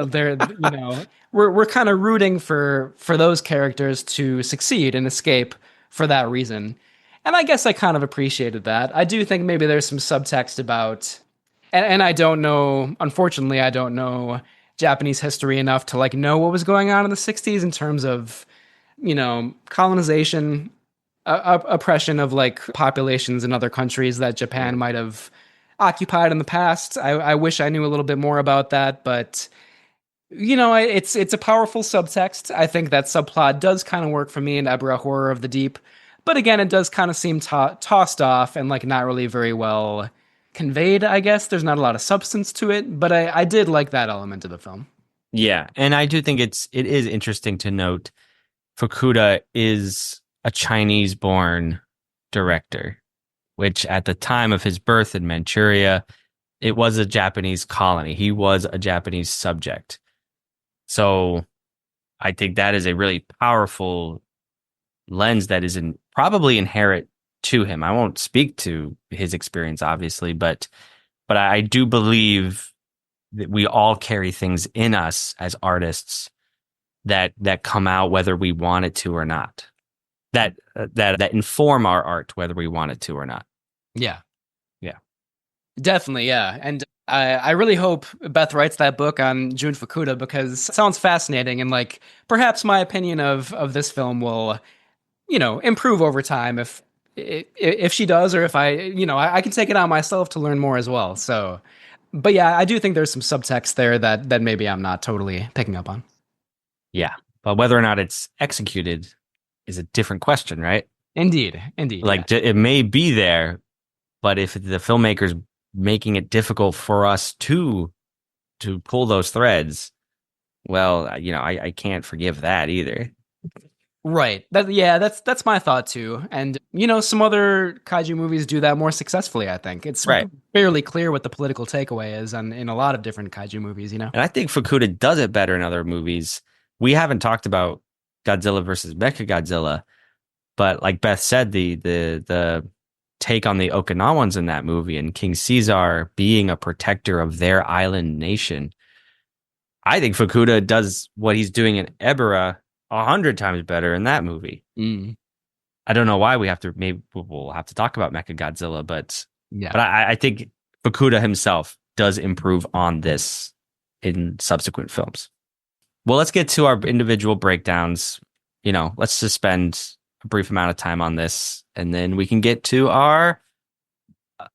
B: We're kind of rooting for those characters to succeed and escape for that reason. And I guess I kind of appreciated that. I do think maybe there's some subtext about, and I don't know, unfortunately, I don't know Japanese history enough to like know what was going on in the 60s in terms of, colonization, oppression of like populations in other countries that Japan might have occupied in the past. I wish I knew a little bit more about that, but it's a powerful subtext. I think that subplot does kind of work for me in Ebirah Horror of the Deep. But again, it does kind of seem tossed off and like not really very well conveyed, I guess. There's not a lot of substance to it, but I did like that element of the film.
A: Yeah, and I do think it is interesting to note Fukuda is a Chinese-born director, which at the time of his birth in Manchuria, it was a Japanese colony. He was a Japanese subject. So I think that is a really powerful lens that is probably inherent to him. I won't speak to his experience, obviously, but I do believe that we all carry things in us as artists that come out whether we want it to or not. That inform our art whether we want it to or not.
B: Yeah.
A: Yeah.
B: Definitely, yeah. And I really hope Beth writes that book on Jun Fukuda because it sounds fascinating, and like perhaps my opinion of this film will improve over time if if she does, or if I can take it on myself to learn more as well. So, but yeah, I do think there's some subtext there that maybe I'm not totally picking up on.
A: Yeah. But whether or not it's executed is a different question, right?
B: Indeed, yeah.
A: Like it may be there, but if the filmmaker's making it difficult for us to pull those threads, well, I can't forgive that either.
B: Right. That's my thought too. And some other kaiju movies do that more successfully, I think. It's
A: Right.
B: fairly clear what the political takeaway is in a lot of different kaiju movies.
A: And I think Fukuda does it better in other movies. We haven't talked about Godzilla versus Mechagodzilla, but like Beth said, the take on the Okinawans in that movie and King Caesar being a protector of their island nation. I think Fukuda does what he's doing in Ebirah 100 times better in that movie. I don't know why maybe we'll have to talk about Mechagodzilla, but
B: Yeah.
A: but I think Fukuda himself does improve on this in subsequent films. Well, let's get to our individual breakdowns. Let's just spend a brief amount of time on this, and then we can get to our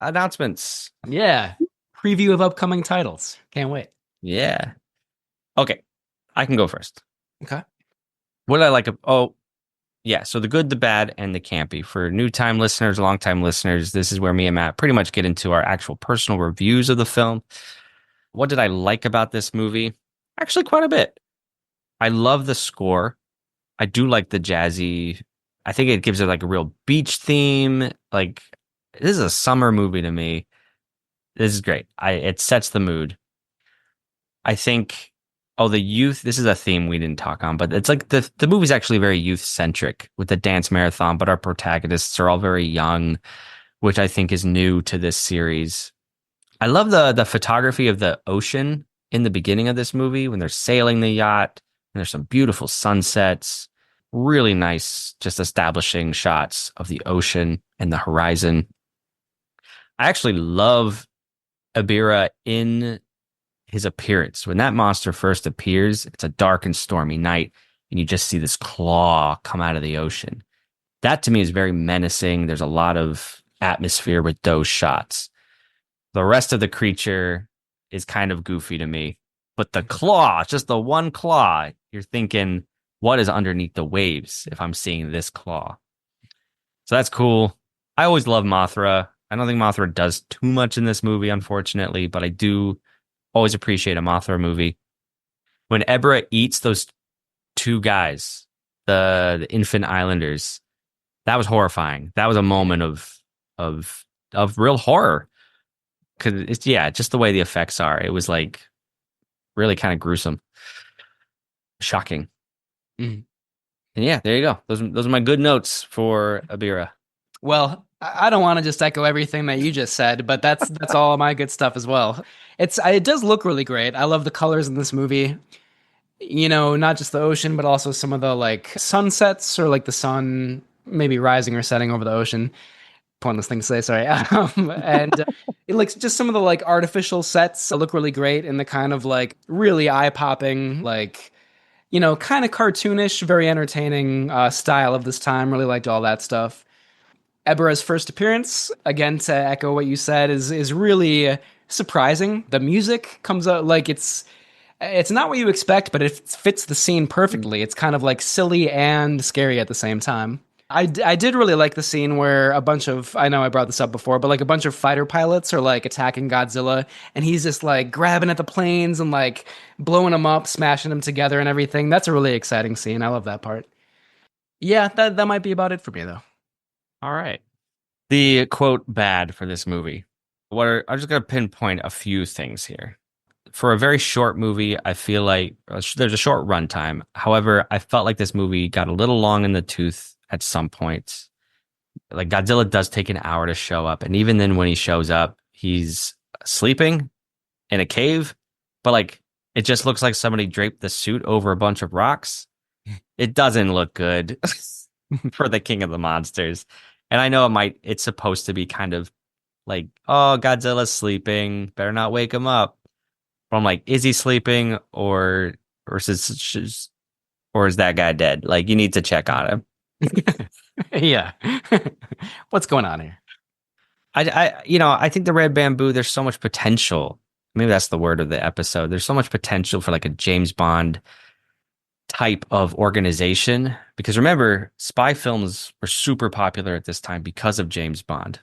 A: announcements.
B: Yeah. Preview of upcoming titles. Can't wait.
A: Yeah. Okay. I can go first.
B: Okay.
A: What did I like? Oh, yeah. So the good, the bad, and the campy. For new time listeners, long time listeners, this is where me and Matt pretty much get into our actual personal reviews of the film. What did I like about this movie? Actually, quite a bit. I love the score. I do like the jazzy. I think it gives it like a real beach theme. Like, this is a summer movie to me. This is great. It sets the mood. I think, the youth, this is a theme we didn't talk on, but it's like the movie's actually very youth-centric with the dance marathon, but our protagonists are all very young, which I think is new to this series. I love the photography of the ocean in the beginning of this movie when they're sailing the yacht, and there's some beautiful sunsets. Really nice, just establishing shots of the ocean and the horizon. I actually love Ebirah in his appearance. When that monster first appears, it's a dark and stormy night, and you just see this claw come out of the ocean. That to me is very menacing. There's a lot of atmosphere with those shots. The rest of the creature is kind of goofy to me, but the claw, just the one claw, you're thinking, what is underneath the waves if I'm seeing this claw? So that's cool. I always love Mothra. I don't think Mothra does too much in this movie, unfortunately, but I do always appreciate a Mothra movie. When Ebirah eats those two guys, the infant islanders, that was horrifying. That was a moment of real horror. Cause it's just the way the effects are. It was like really kind of gruesome. Shocking. And yeah, there you go. Those are my good notes for Ebirah.
B: Well, I don't want to just echo everything that you just said, but that's all my good stuff as well. It does look really great. I love the colors in this movie. Not just the ocean, but also some of the like sunsets or like the sun maybe rising or setting over the ocean. Pointless thing to say, sorry. And it looks just some of the like artificial sets look really great in the kind of like really eye-popping, like kind of cartoonish, very entertaining style of this time. Really liked all that stuff. Ebirah's first appearance, again, to echo what you said, is really surprising. The music comes out like it's not what you expect, but it fits the scene perfectly. It's kind of like silly and scary at the same time. I did really like the scene where I know I brought this up before, but like a bunch of fighter pilots are like attacking Godzilla, and he's just like grabbing at the planes and like blowing them up, smashing them together and everything. That's a really exciting scene. I love that part. Yeah, that might be about it for me though.
A: All right. The quote bad for this movie. I'm just going to pinpoint a few things here. For a very short movie, I feel like there's a short runtime. However, I felt like this movie got a little long in the tooth at some points. Like Godzilla does take an hour to show up. And even then when he shows up, he's sleeping in a cave. But like, it just looks like somebody draped the suit over a bunch of rocks. It doesn't look good for the king of the monsters. And I know it's supposed to be kind of like, oh, Godzilla's sleeping, better not wake him up. But I'm like, is he sleeping or is that guy dead? Like, you need to check on him.
B: Yeah. What's going on here?
A: I think the Red Bamboo, there's so much potential. Maybe that's the word of the episode. There's so much potential for like a James Bond type of organization. Because remember, spy films were super popular at this time because of James Bond.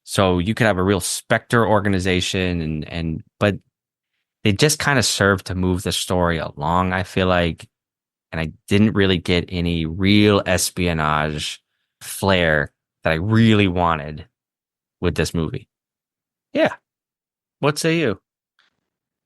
A: So you could have a real Spectre organization but they just kind of served to move the story along, I feel like. And I didn't really get any real espionage flair that I really wanted with this movie. Yeah. What say you?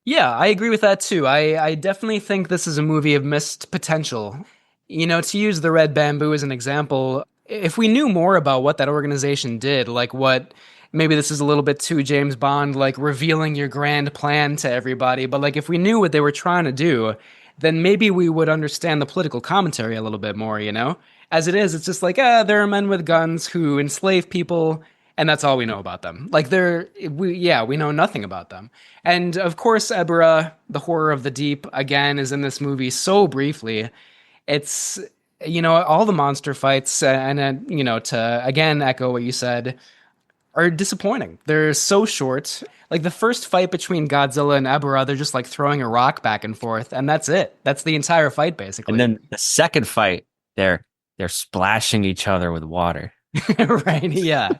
B: Yeah, I agree with that too. I definitely think this is a movie of missed potential. To use the Red Bamboo as an example, if we knew more about what that organization did, like what maybe this is a little bit too James Bond, like revealing your grand plan to everybody, but like if we knew what they were trying to do, then maybe we would understand the political commentary a little bit more. As it is, it's just like, there are men with guns who enslave people, and that's all we know about them. Like we know nothing about them. And of course, Ebirah, the horror of the deep, again is in this movie so briefly. It's all the monster fights, and to again echo what you said, are disappointing. They're so short. Like the first fight between Godzilla and Ebirah, they're just like throwing a rock back and forth, and that's it. That's the entire fight,
A: And
B: basically.
A: then the second fight, they're splashing each other with water.
B: Right? Yeah.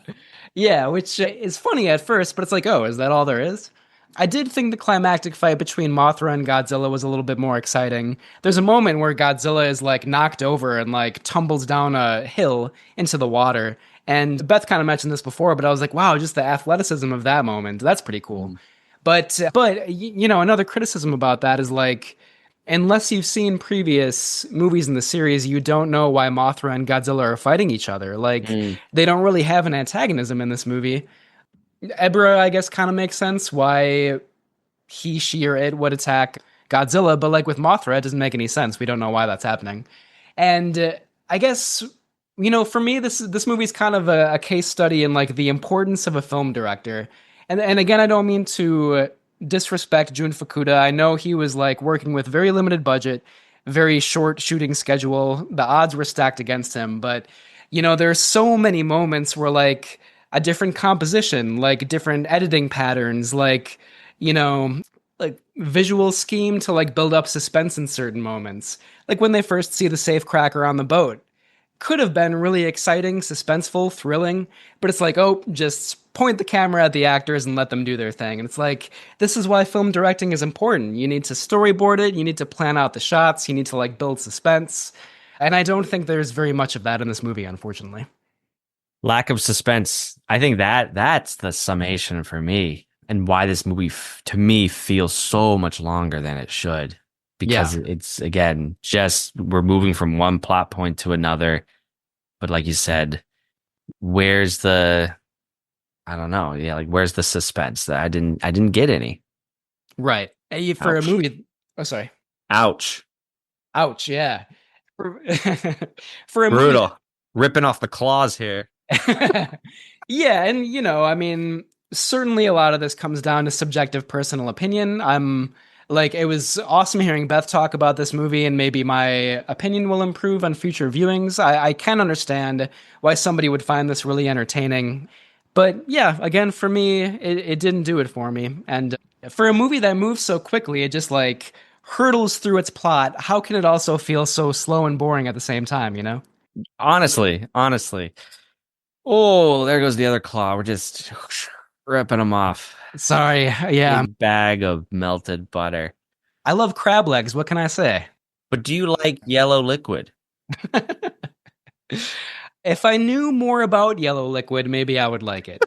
B: Yeah, which is funny at first, but it's like, oh, is that all there is? I did think the climactic fight between Mothra and Godzilla was a little bit more exciting. There's a moment where Godzilla is like knocked over and like tumbles down a hill into the water. And Beth kind of mentioned this before, but I was like, wow, just the athleticism of that moment. That's pretty cool. But another criticism about that is like, unless you've seen previous movies in the series, you don't know why Mothra and Godzilla are fighting each other. Like,
A: Mm.
B: they don't really have an antagonism in this movie. Ebra, I guess, kind of makes sense why he, she, or it would attack Godzilla, but like with Mothra, it doesn't make any sense. We don't know why that's happening. And I guess for me, this movie's kind of a case study in like the importance of a film director. And again, I don't mean to disrespect Jun Fukuda. I know he was like working with very limited budget, very short shooting schedule. The odds were stacked against him, but there's so many moments where like a different composition, like different editing patterns, you know, like visual scheme to like build up suspense in certain moments. Like when they first see the safe cracker on the boat, could have been really exciting, suspenseful, thrilling, but it's like, oh, just point the camera at the actors and let them do their thing. And it's like, this is why film directing is important. You need to storyboard it, you need to plan out the shots, you need to like build suspense. And I don't think there's very much of that in this movie, unfortunately.
A: Lack of suspense. I think that's the summation for me and why this movie to me feels so much longer than it should. Because it's again, just we're moving from one plot point to another. But like you said, where's the I don't know, yeah, like where's the suspense? That I didn't get any.
B: Right. For a
A: Ouch.
B: movie. Oh, sorry.
A: Ouch.
B: Ouch. Yeah. For, for a movie.
A: Brutal. Ripping off the claws here.
B: Yeah. And, I mean, certainly a lot of this comes down to subjective personal opinion. I'm like, it was awesome hearing Beth talk about this movie, and maybe my opinion will improve on future viewings. I can understand why somebody would find this really entertaining. But yeah, again, for me, it didn't do it for me. And for a movie that moves so quickly, it just like hurdles through its plot. How can it also feel so slow and boring at the same time?
A: Honestly. Oh, there goes the other claw. We're just ripping them off.
B: Sorry. Yeah.
A: Big bag of melted butter.
B: I love crab legs. What can I say?
A: But do you like yellow liquid?
B: If I knew more about yellow liquid, maybe I would like it.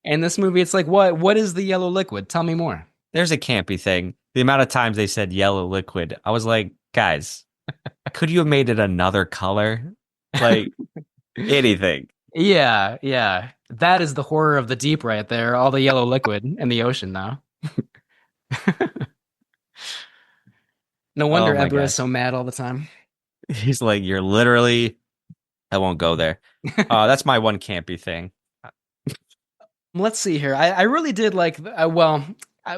B: In this movie, it's like, what is the yellow liquid? Tell me more.
A: There's a campy thing. The amount of times they said yellow liquid, I was like, guys, could you have made it another color? Like anything.
B: Yeah, yeah. That is the horror of the deep right there. All the yellow liquid in the ocean now. No wonder
A: Oh my
B: Ebra is
A: gosh.
B: so mad all the time.
A: He's like, you're literally, I won't go there. That's my one campy thing.
B: Let's see here. I really did like,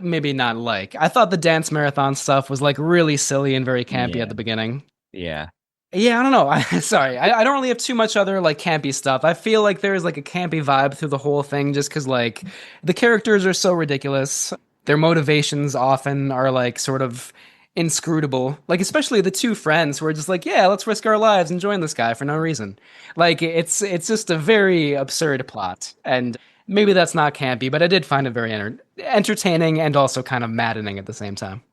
B: maybe not like. I thought the dance marathon stuff was like really silly and very campy
A: Yeah.
B: at the beginning.
A: Yeah.
B: Yeah, I don't know. Sorry, I don't really have too much other like campy stuff. I feel like there's like a campy vibe through the whole thing just because like the characters are so ridiculous. Their motivations often are like sort of inscrutable. Like especially the two friends who are just like, yeah, let's risk our lives and join this guy for no reason. Like it's just a very absurd plot. And maybe that's not campy, but I did find it very entertaining and also kind of maddening at the same time.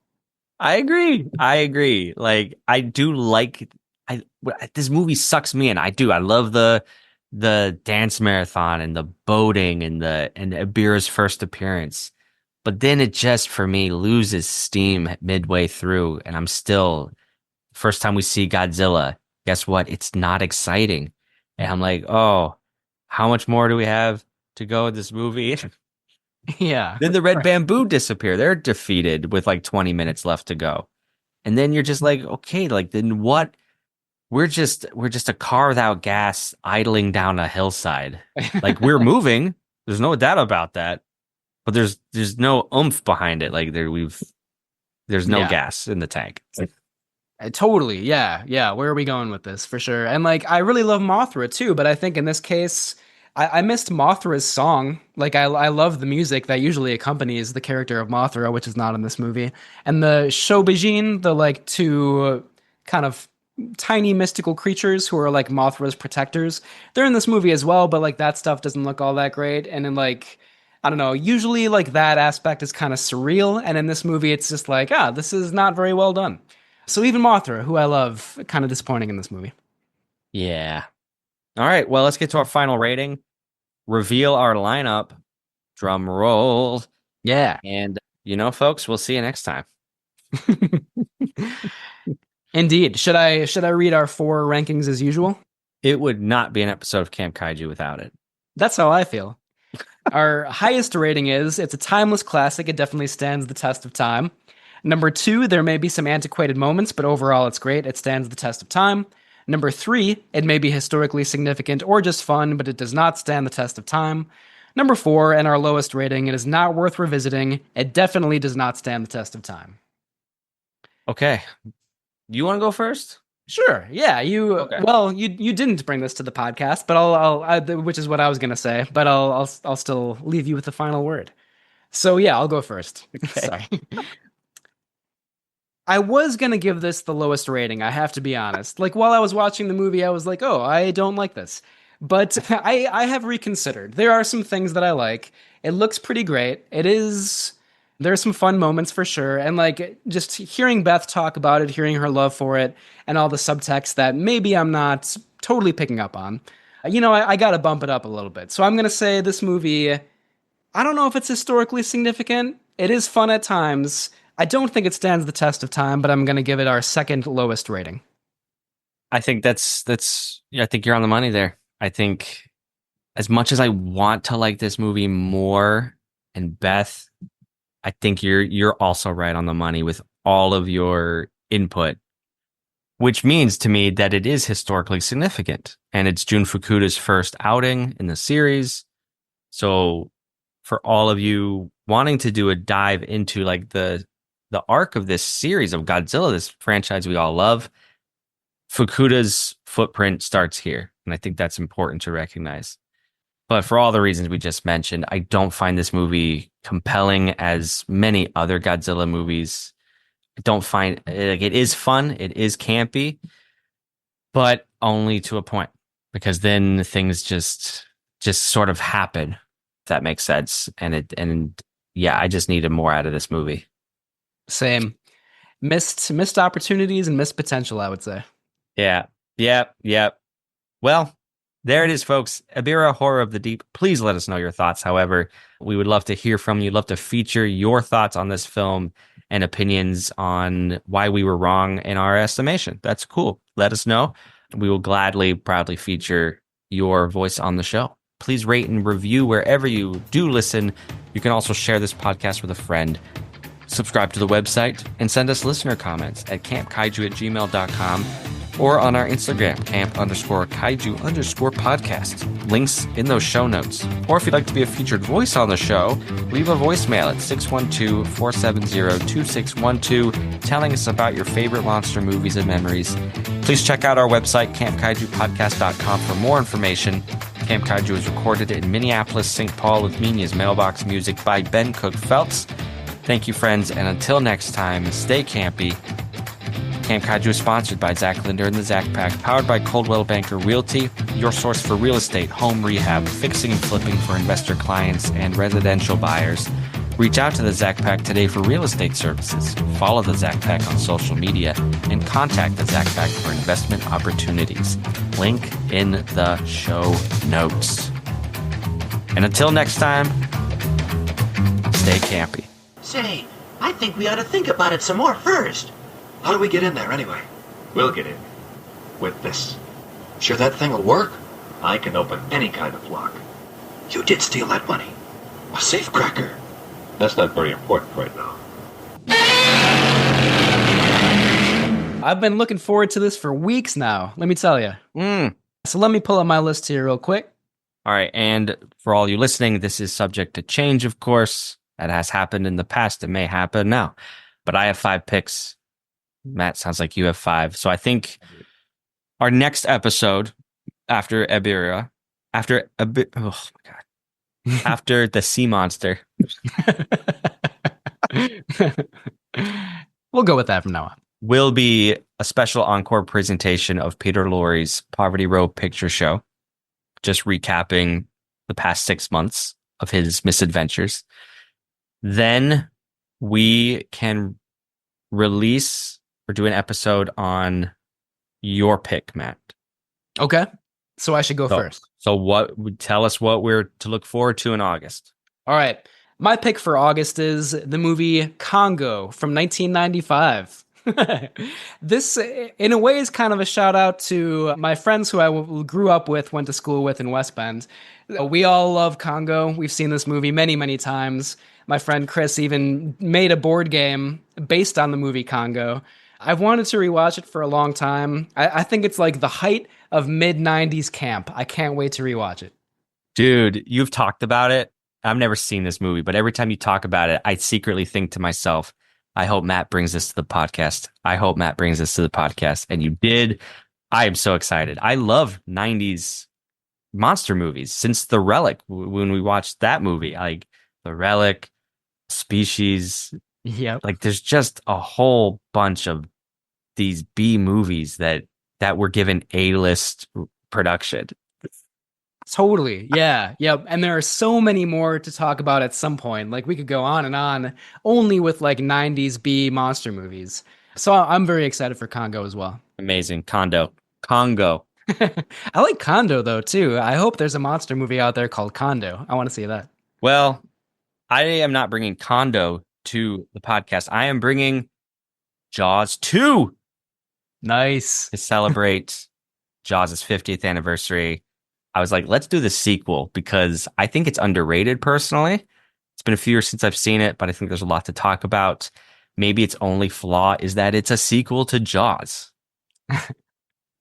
A: I agree. I agree. Like I do like this movie sucks me in. I do. I love the dance marathon and the boating and Ebirah's first appearance. But then it just for me loses steam midway through and I'm still first time we see Godzilla, guess what? It's not exciting. And I'm like, "Oh, how much more do we have to go in this movie?"
B: Yeah.
A: Then the red bamboo disappear. They're defeated with like 20 minutes left to go. And then you're just like, okay, like then what? We're just a car without gas idling down a hillside. Like we're moving. There's no doubt about that. But there's no oomph behind it. Like there's no
B: Yeah.
A: gas in the tank.
B: Totally. Yeah. Yeah. Where are we going with this? For sure. And like, I really love Mothra too, but I think in this case, I missed Mothra's song. Like, I love the music that usually accompanies the character of Mothra, which is not in this movie. And the Shobijin, the like two kind of tiny mystical creatures who are like Mothra's protectors, they're in this movie as well, but like that stuff doesn't look all that great. And then like, I don't know, usually like that aspect is kind of surreal. And in this movie, it's just like, this is not very well done. So even Mothra, who I love, kind of disappointing in this movie.
A: Yeah. All right. Well, let's get to our final rating. Reveal our lineup. Drum roll.
B: Yeah.
A: And folks, we'll see you next time.
B: Indeed. Should I read our 4 rankings as usual?
A: It would not be an episode of Camp Kaiju without it.
B: That's how I feel. Our highest rating is it's a timeless classic. It definitely stands the test of time. Number 2, there may be some antiquated moments, but overall it's great. It stands the test of time. Number 3, it may be historically significant or just fun, but it does not stand the test of time. Number 4, and our lowest rating, it is not worth revisiting. It definitely does not stand the test of time.
A: Okay. You want to go first?
B: Sure. Yeah.
A: Okay.
B: Well, you didn't bring this to the podcast, but which is what I was going to say, but I'll still leave you with the final word. So yeah, I'll go first.
A: Okay.
B: Sorry. I was going to give this the lowest rating. I have to be honest. Like while I was watching the movie, I was like, oh, I don't like this. But I have reconsidered. There are some things that I like. It looks pretty great. There's some fun moments for sure. And like just hearing Beth talk about it, hearing her love for it, and all the subtext that maybe I'm not totally picking up on, I got to bump it up a little bit. So I'm going to say this movie, I don't know if it's historically significant. It is fun at times. I don't think it stands the test of time, but I'm going to give it our second lowest rating.
A: I think I think you're on the money there. I think as much as I want to like this movie more, and Beth, I think you're also right on the money with all of your input, which means to me that it is historically significant. And it's Jun Fukuda's first outing in the series. So for all of you wanting to do a dive into like the arc of this series of Godzilla, this franchise we all love, Fukuda's footprint starts here. And I think that's important to recognize. But for all the reasons we just mentioned, I don't find this movie compelling as many other Godzilla movies. I don't find like it is fun, it is campy, but only to a point, because then things just sort of happen, if that makes sense. And yeah, I just needed more out of this movie.
B: Same. Missed opportunities and missed potential, I would say.
A: Yeah. Well, there it is, folks. Ebirah, Horror of the Deep. Please let us know your thoughts. However, we would love to hear from you. Love to feature your thoughts on this film and opinions on why we were wrong in our estimation. That's cool. Let us know. We will gladly, proudly feature your voice on the show. Please rate and review wherever you do listen. You can also share this podcast with a friend. Subscribe to the website and send us listener comments at campkaiju@gmail.com or on our Instagram, camp_kaiju_podcast. Links in those show notes. Or if you'd like to be a featured voice on the show, leave a voicemail at 612-470-2612 telling us about your favorite monster movies and memories. Please check out our website, campkaijupodcast.com, for more information. Camp Kaiju is recorded in Minneapolis, St. Paul with Menia's Mailbox music by Ben Cook Phelps. Thank you, friends, and until next time, stay campy. Camp Kaiju is sponsored by Zach Linder and the Zach Pack, powered by Coldwell Banker Realty, your source for real estate, home rehab, fixing and flipping for investor clients and residential buyers. Reach out to the Zach Pack today for real estate services. Follow the Zach Pack on social media and contact the Zach Pack for investment opportunities. Link in the show notes. And until next time, stay campy.
F: Say, I think we ought to think about it some more first. How do we get in there anyway? We'll get in. With this. Sure that thing will work? I can open any kind of lock. You did steal that money. A safecracker. That's not very important right now.
B: I've been looking forward to this for weeks now, let me tell you. So let me pull up my list here real quick.
A: All right, and for all you listening, this is subject to change, of course. That has happened in the past. It may happen now. But I have 5 picks. Matt, sounds like you have 5. So I think our next episode after Ebirah, after oh my God, after the sea monster.
B: We'll go with that from now on.
A: Will be a special encore presentation of Peter Lorre's Poverty Row Picture Show, just recapping the past 6 months of his misadventures. Then we can release or do an episode on your pick, Matt.
B: Okay. So I should go first.
A: So tell us what we're to look forward to in August.
B: All right. My pick for August is the movie Congo from 1995. This, in a way, is kind of a shout out to my friends who I grew up with, went to school with in West Bend. We all love Congo. We've seen this movie many, many times. My friend Chris even made a board game based on the movie Congo. I've wanted to rewatch it for a long time. I think it's like the height of mid-90s camp. I can't wait to rewatch it.
A: Dude, you've talked about it. I've never seen this movie, but every time you talk about it, I secretly think to myself, I hope Matt brings this to the podcast. I hope Matt brings this to the podcast. And you did. I am so excited. I love 90s monster movies since The Relic. When we watched that movie, like The Relic, Species.
B: Yeah.
A: Like there's just a whole bunch of these B movies that were given A-list production.
B: Totally. Yeah. Yep. And there are so many more to talk about at some point. Like we could go on and on only with like 90s B monster movies. So I'm very excited for Congo as well.
A: Amazing. Congo.
B: I like Condo though too. I hope there's a monster movie out there called Condo. I want to see that.
A: Well, I am not bringing Condo to the podcast. I am bringing Jaws 2.
B: Nice.
A: To celebrate Jaws' 50th anniversary. I was like, let's do the sequel because I think it's underrated personally. It's been a few years since I've seen it, but I think there's a lot to talk about. Maybe its only flaw is that it's a sequel to Jaws.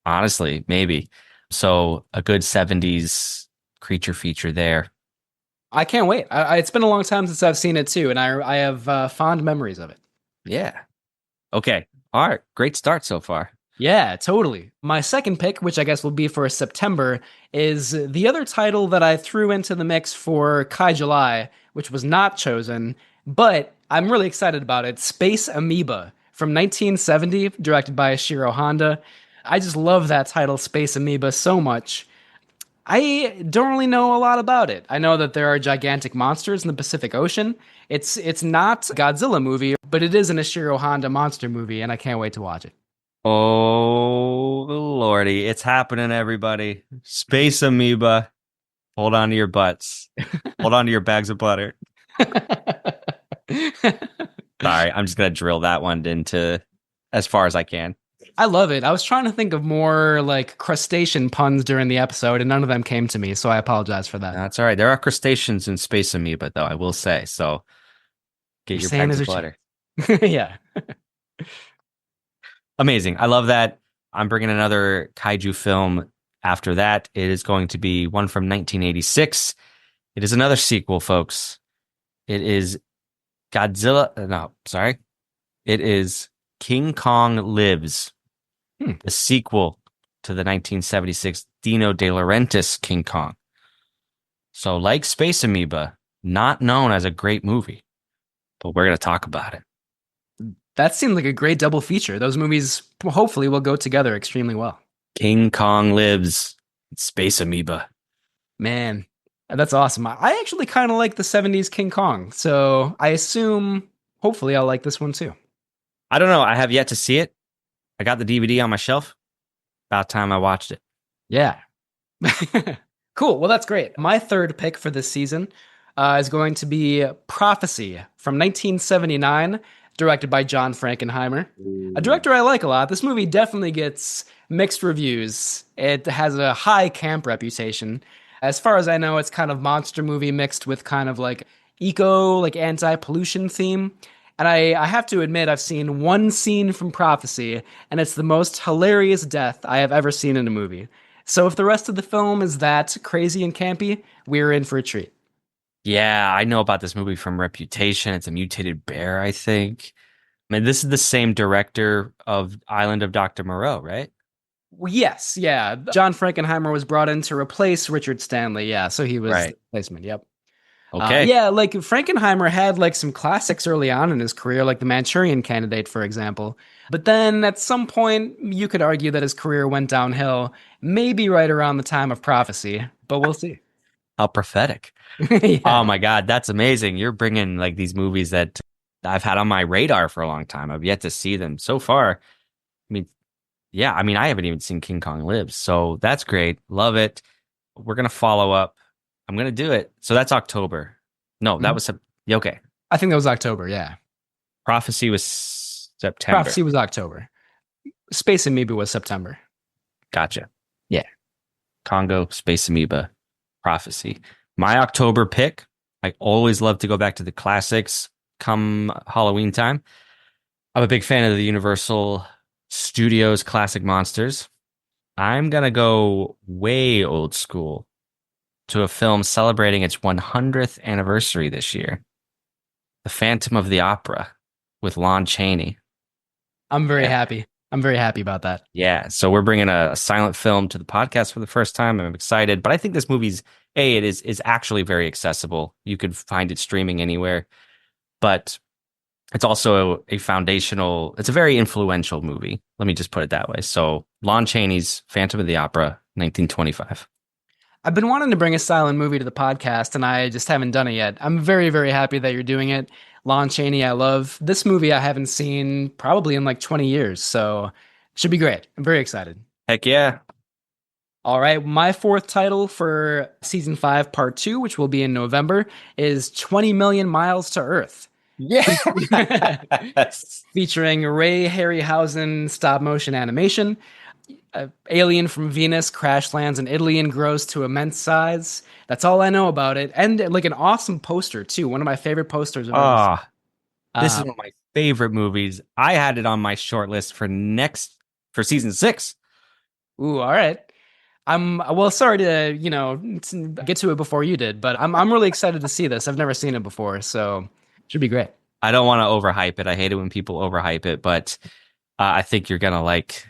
A: Honestly, maybe. So a good 70s creature feature there.
B: I can't wait. It's been a long time since I've seen it too, and I have fond memories of it.
A: Yeah. Okay. All right. Great start so far.
B: Yeah, totally. My second pick, which I guess will be for September, is the other title that I threw into the mix for Kai July, which was not chosen, but I'm really excited about it. Space Amoeba from 1970, directed by Ishiro Honda. I just love that title, Space Amoeba, so much. I don't really know a lot about it. I know that there are gigantic monsters in the Pacific Ocean. It's not a Godzilla movie, but it is an Ishiro Honda monster movie, and I can't wait to watch it.
A: Oh, lordy. It's happening, everybody. Space Amoeba. Hold on to your butts. Hold on to your bags of butter. Sorry, I'm just going to drill that one into as far as I can.
B: I love it. I was trying to think of more like crustacean puns during the episode, and none of them came to me, so I apologize for that.
A: That's all right. There are crustaceans in Space Amoeba, though, I will say. So get your bags of butter.
B: Yeah.
A: Amazing. I love that. I'm bringing another kaiju film after that. It is going to be one from 1986. It is another sequel, folks. It is Godzilla. No, sorry. It is King Kong Lives, the sequel to the 1976 Dino De Laurentiis King Kong. So, like Space Amoeba, not known as a great movie, but we're going to talk about it.
B: That seemed like a great double feature. Those movies hopefully will go together extremely well.
A: King Kong Lives, Space Amoeba.
B: Man, that's awesome. I actually kind of like the 70s King Kong, so I assume hopefully I'll like this one too.
A: I don't know. I have yet to see it. I got the DVD on my shelf. About time I watched it.
B: Yeah. Cool. Well, that's great. My third pick for this season is going to be Prophecy from 1979, directed by John Frankenheimer, a director I like a lot. This movie definitely gets mixed reviews. It has a high camp reputation. As far as I know, it's kind of monster movie mixed with kind of like eco, like anti-pollution theme. And I have to admit, I've seen one scene from Prophecy, and it's the most hilarious death I have ever seen in a movie. So if the rest of the film is that crazy and campy, we're in for a treat.
A: Yeah, I know about this movie from Reputation. It's a mutated bear, I think. I mean, this is the same director of Island of Dr. Moreau, right?
B: Well, yes, yeah. John Frankenheimer was brought in to replace Richard Stanley. Yeah, so he was
A: Right.
B: the replacement. Yep.
A: Okay.
B: Yeah, like Frankenheimer had like some classics early on in his career, like The Manchurian Candidate, for example. But then at some point, you could argue that his career went downhill, maybe right around the time of Prophecy, but we'll see.
A: How prophetic.
B: Yeah.
A: Oh my God, that's amazing. You're bringing like these movies that I've had on my radar for a long time. I've yet to see them so far. I mean, yeah, I mean, I haven't even seen King Kong Lives, so that's great. Love it. We're gonna follow up. I'm gonna do it. So that's October. No, that was yeah, okay.
B: I think that was October, yeah.
A: Prophecy was September.
B: Prophecy was October. Space Amoeba was September.
A: Gotcha.
B: Yeah.
A: Congo, Space Amoeba, Prophecy. My October pick. I always love to go back to the classics come Halloween time. I'm a big fan of the Universal Studios classic monsters. I'm going to go way old school to a film celebrating its 100th anniversary this year. The Phantom of the Opera with Lon Chaney.
B: I'm very happy. I'm very happy about that.
A: Yeah, so we're bringing a silent film to the podcast for the first time. I'm excited, but I think this movie's it is actually very accessible. You could find it streaming anywhere, but it's also a foundational. It's a very influential movie. Let me just put it that way. So, Lon Chaney's Phantom of the Opera, 1925.
B: I've been wanting to bring a silent movie to the podcast, and I just haven't done it yet. I'm very, very happy that you're doing it. Lon Chaney, I love. This movie I haven't seen probably in like 20 years, so it should be great. I'm very excited.
A: Heck yeah.
B: All right, my fourth title for season 5, part 2, which will be in November, is 20 Million Miles to Earth.
A: Yes.
B: Featuring Ray Harryhausen stop motion animation. Alien from Venus crash lands in Italy and grows to immense size. That's all I know about it. And like an awesome poster, too. One of my favorite posters of ours.
A: This is one of my favorite movies. I had it on my short list for season 6.
B: Ooh, all right. I'm well, sorry to, get to it before you did, but I'm really excited to see this. I've never seen it before, so it should be great.
A: I don't want to overhype it. I hate it when people overhype it, but I think you're gonna like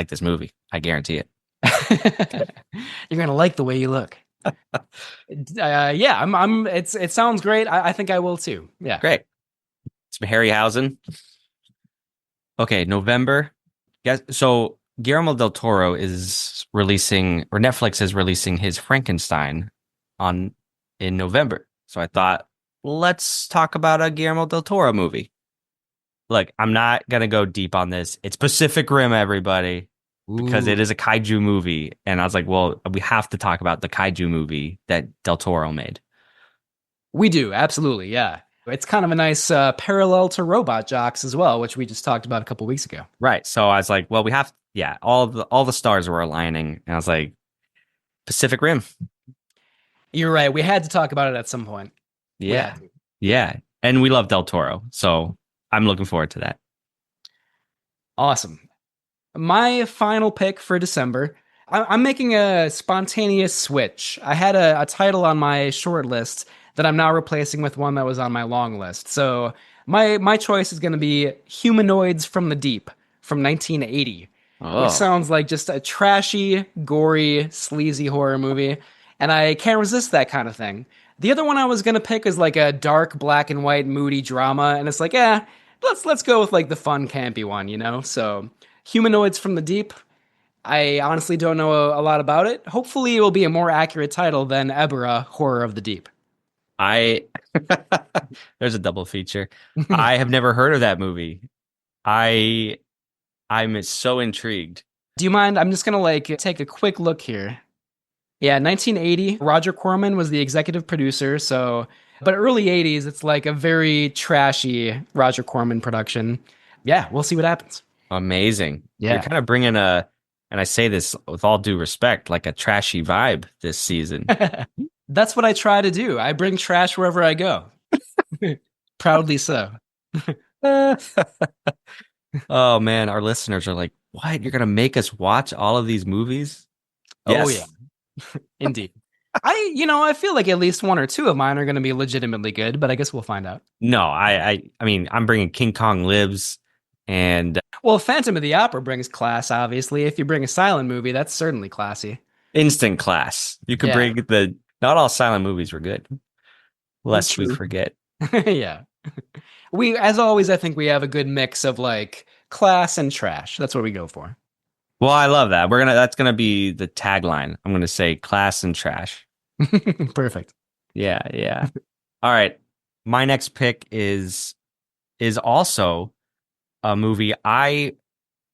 A: this movie. I guarantee it.
B: You're gonna like the way you look. Yeah, it sounds great. I think I will too. Yeah,
A: great. It's Harryhausen. Okay, November. Yes. So Guillermo del Toro is releasing, or Netflix is releasing his Frankenstein in November. So I thought, let's talk about a Guillermo del Toro movie. Look, I'm not going to go deep on this. It's Pacific Rim, everybody, because it is a kaiju movie. And I was like, well, we have to talk about the kaiju movie that del Toro made.
B: We do. Absolutely. Yeah. It's kind of a nice parallel to Robot Jocks as well, which we just talked about a couple weeks ago.
A: Right. So I was like, well, we have, all the stars were aligning. And I was like, Pacific Rim.
B: You're right. We had to talk about it at some point.
A: Yeah. Yeah. And we love del Toro. So I'm looking forward to that.
B: Awesome. My final pick for December. I'm making a spontaneous switch. I had a title on my short list that I'm now replacing with one that was on my long list. So my choice is going to be Humanoids from the Deep from 1980, which
A: Oh,
B: sounds like just a trashy, gory, sleazy horror movie, and I can't resist that kind of thing. The other one I was going to pick is like a dark black and white moody drama, and it's like, let's go with like the fun campy one, you know? So Humanoids from the Deep. I honestly don't know a lot about it. Hopefully, it will be a more accurate title than Ebirah, Horror of the Deep.
A: I there's a double feature. I have never heard of that movie. I I'm so intrigued.
B: Do you mind? I'm just gonna like take a quick look here. Yeah, 1980. Roger Corman was the executive producer. So, but early 80s, it's like a very trashy Roger Corman production. Yeah, we'll see what happens.
A: Amazing. You're
B: Yeah.
A: kind of bringing and I say this with all due respect, like a trashy vibe this season.
B: That's what I try to do. I bring trash wherever I go. Proudly so.
A: Oh man, our listeners are like, "What? You're gonna make us watch all of these movies?"
B: Oh
A: Yes.
B: yeah, indeed. I feel like at least one or two of mine are going to be legitimately good, but I guess we'll find out.
A: No, I mean, I'm bringing King Kong Lives and
B: Well, Phantom of the Opera brings class, obviously. If you bring a silent movie, that's certainly classy.
A: Instant Class. You could
B: Yeah,
A: bring not all silent movies were good, lest we
B: true.
A: forget.
B: Yeah. As always, I think we have a good mix of like class and trash. That's what we go for.
A: Well, I love that. That's gonna be the tagline. I'm gonna say class and trash.
B: Perfect.
A: Yeah, yeah. All right. My next pick is also a movie I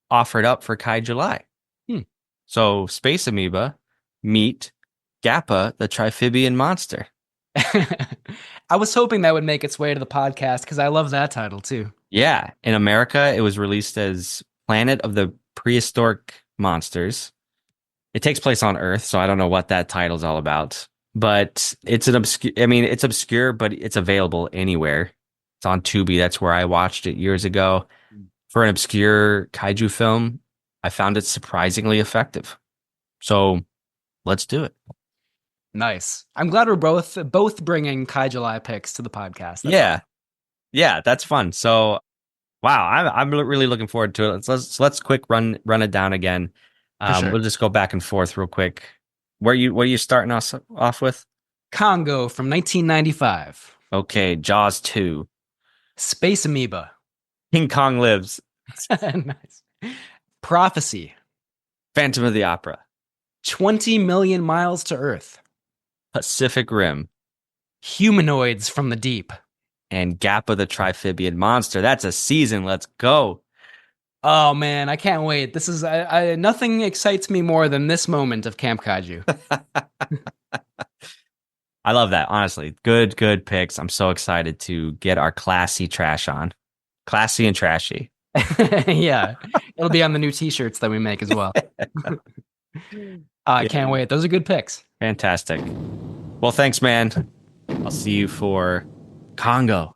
A: offered up for Kai July.
B: Hmm.
A: So Space Amoeba meet Gappa, the Triphibian monster.
B: I was hoping that would make its way to the podcast because I love that title too.
A: Yeah, in America, it was released as Planet of the Prehistoric Monsters. It takes place on Earth, so I don't know what that title's all about. But it's an obscure, I mean, it's obscure, but it's available anywhere. It's on Tubi. That's where I watched it years ago. For an obscure kaiju film, I found it surprisingly effective. So let's do it.
B: Nice. I'm glad we're both bringing Kai July picks to the podcast. That's
A: Yeah. Yeah, that's fun. So wow, I'm really looking forward to it. Let's quick run it down again.
B: for sure.
A: We'll just go back and forth real quick. What are you starting us off with?
B: Congo from 1995.
A: Okay, Jaws 2.
B: Space Amoeba.
A: King Kong Lives.
B: Nice. Prophecy.
A: Phantom of the Opera.
B: 20 million miles to Earth.
A: Pacific Rim.
B: Humanoids from the Deep.
A: And Gappa the Triphibian Monster. That's a season. Let's go.
B: Oh man, I can't wait. This is nothing excites me more than this moment of Camp Kaiju.
A: I love that. Honestly, good picks. I'm so excited to get our classy trash on. Classy and trashy.
B: Yeah, it'll be on the new T-shirts that we make as well. I can't wait. Those are good picks.
A: Fantastic. Well, thanks, man. I'll see you for Congo.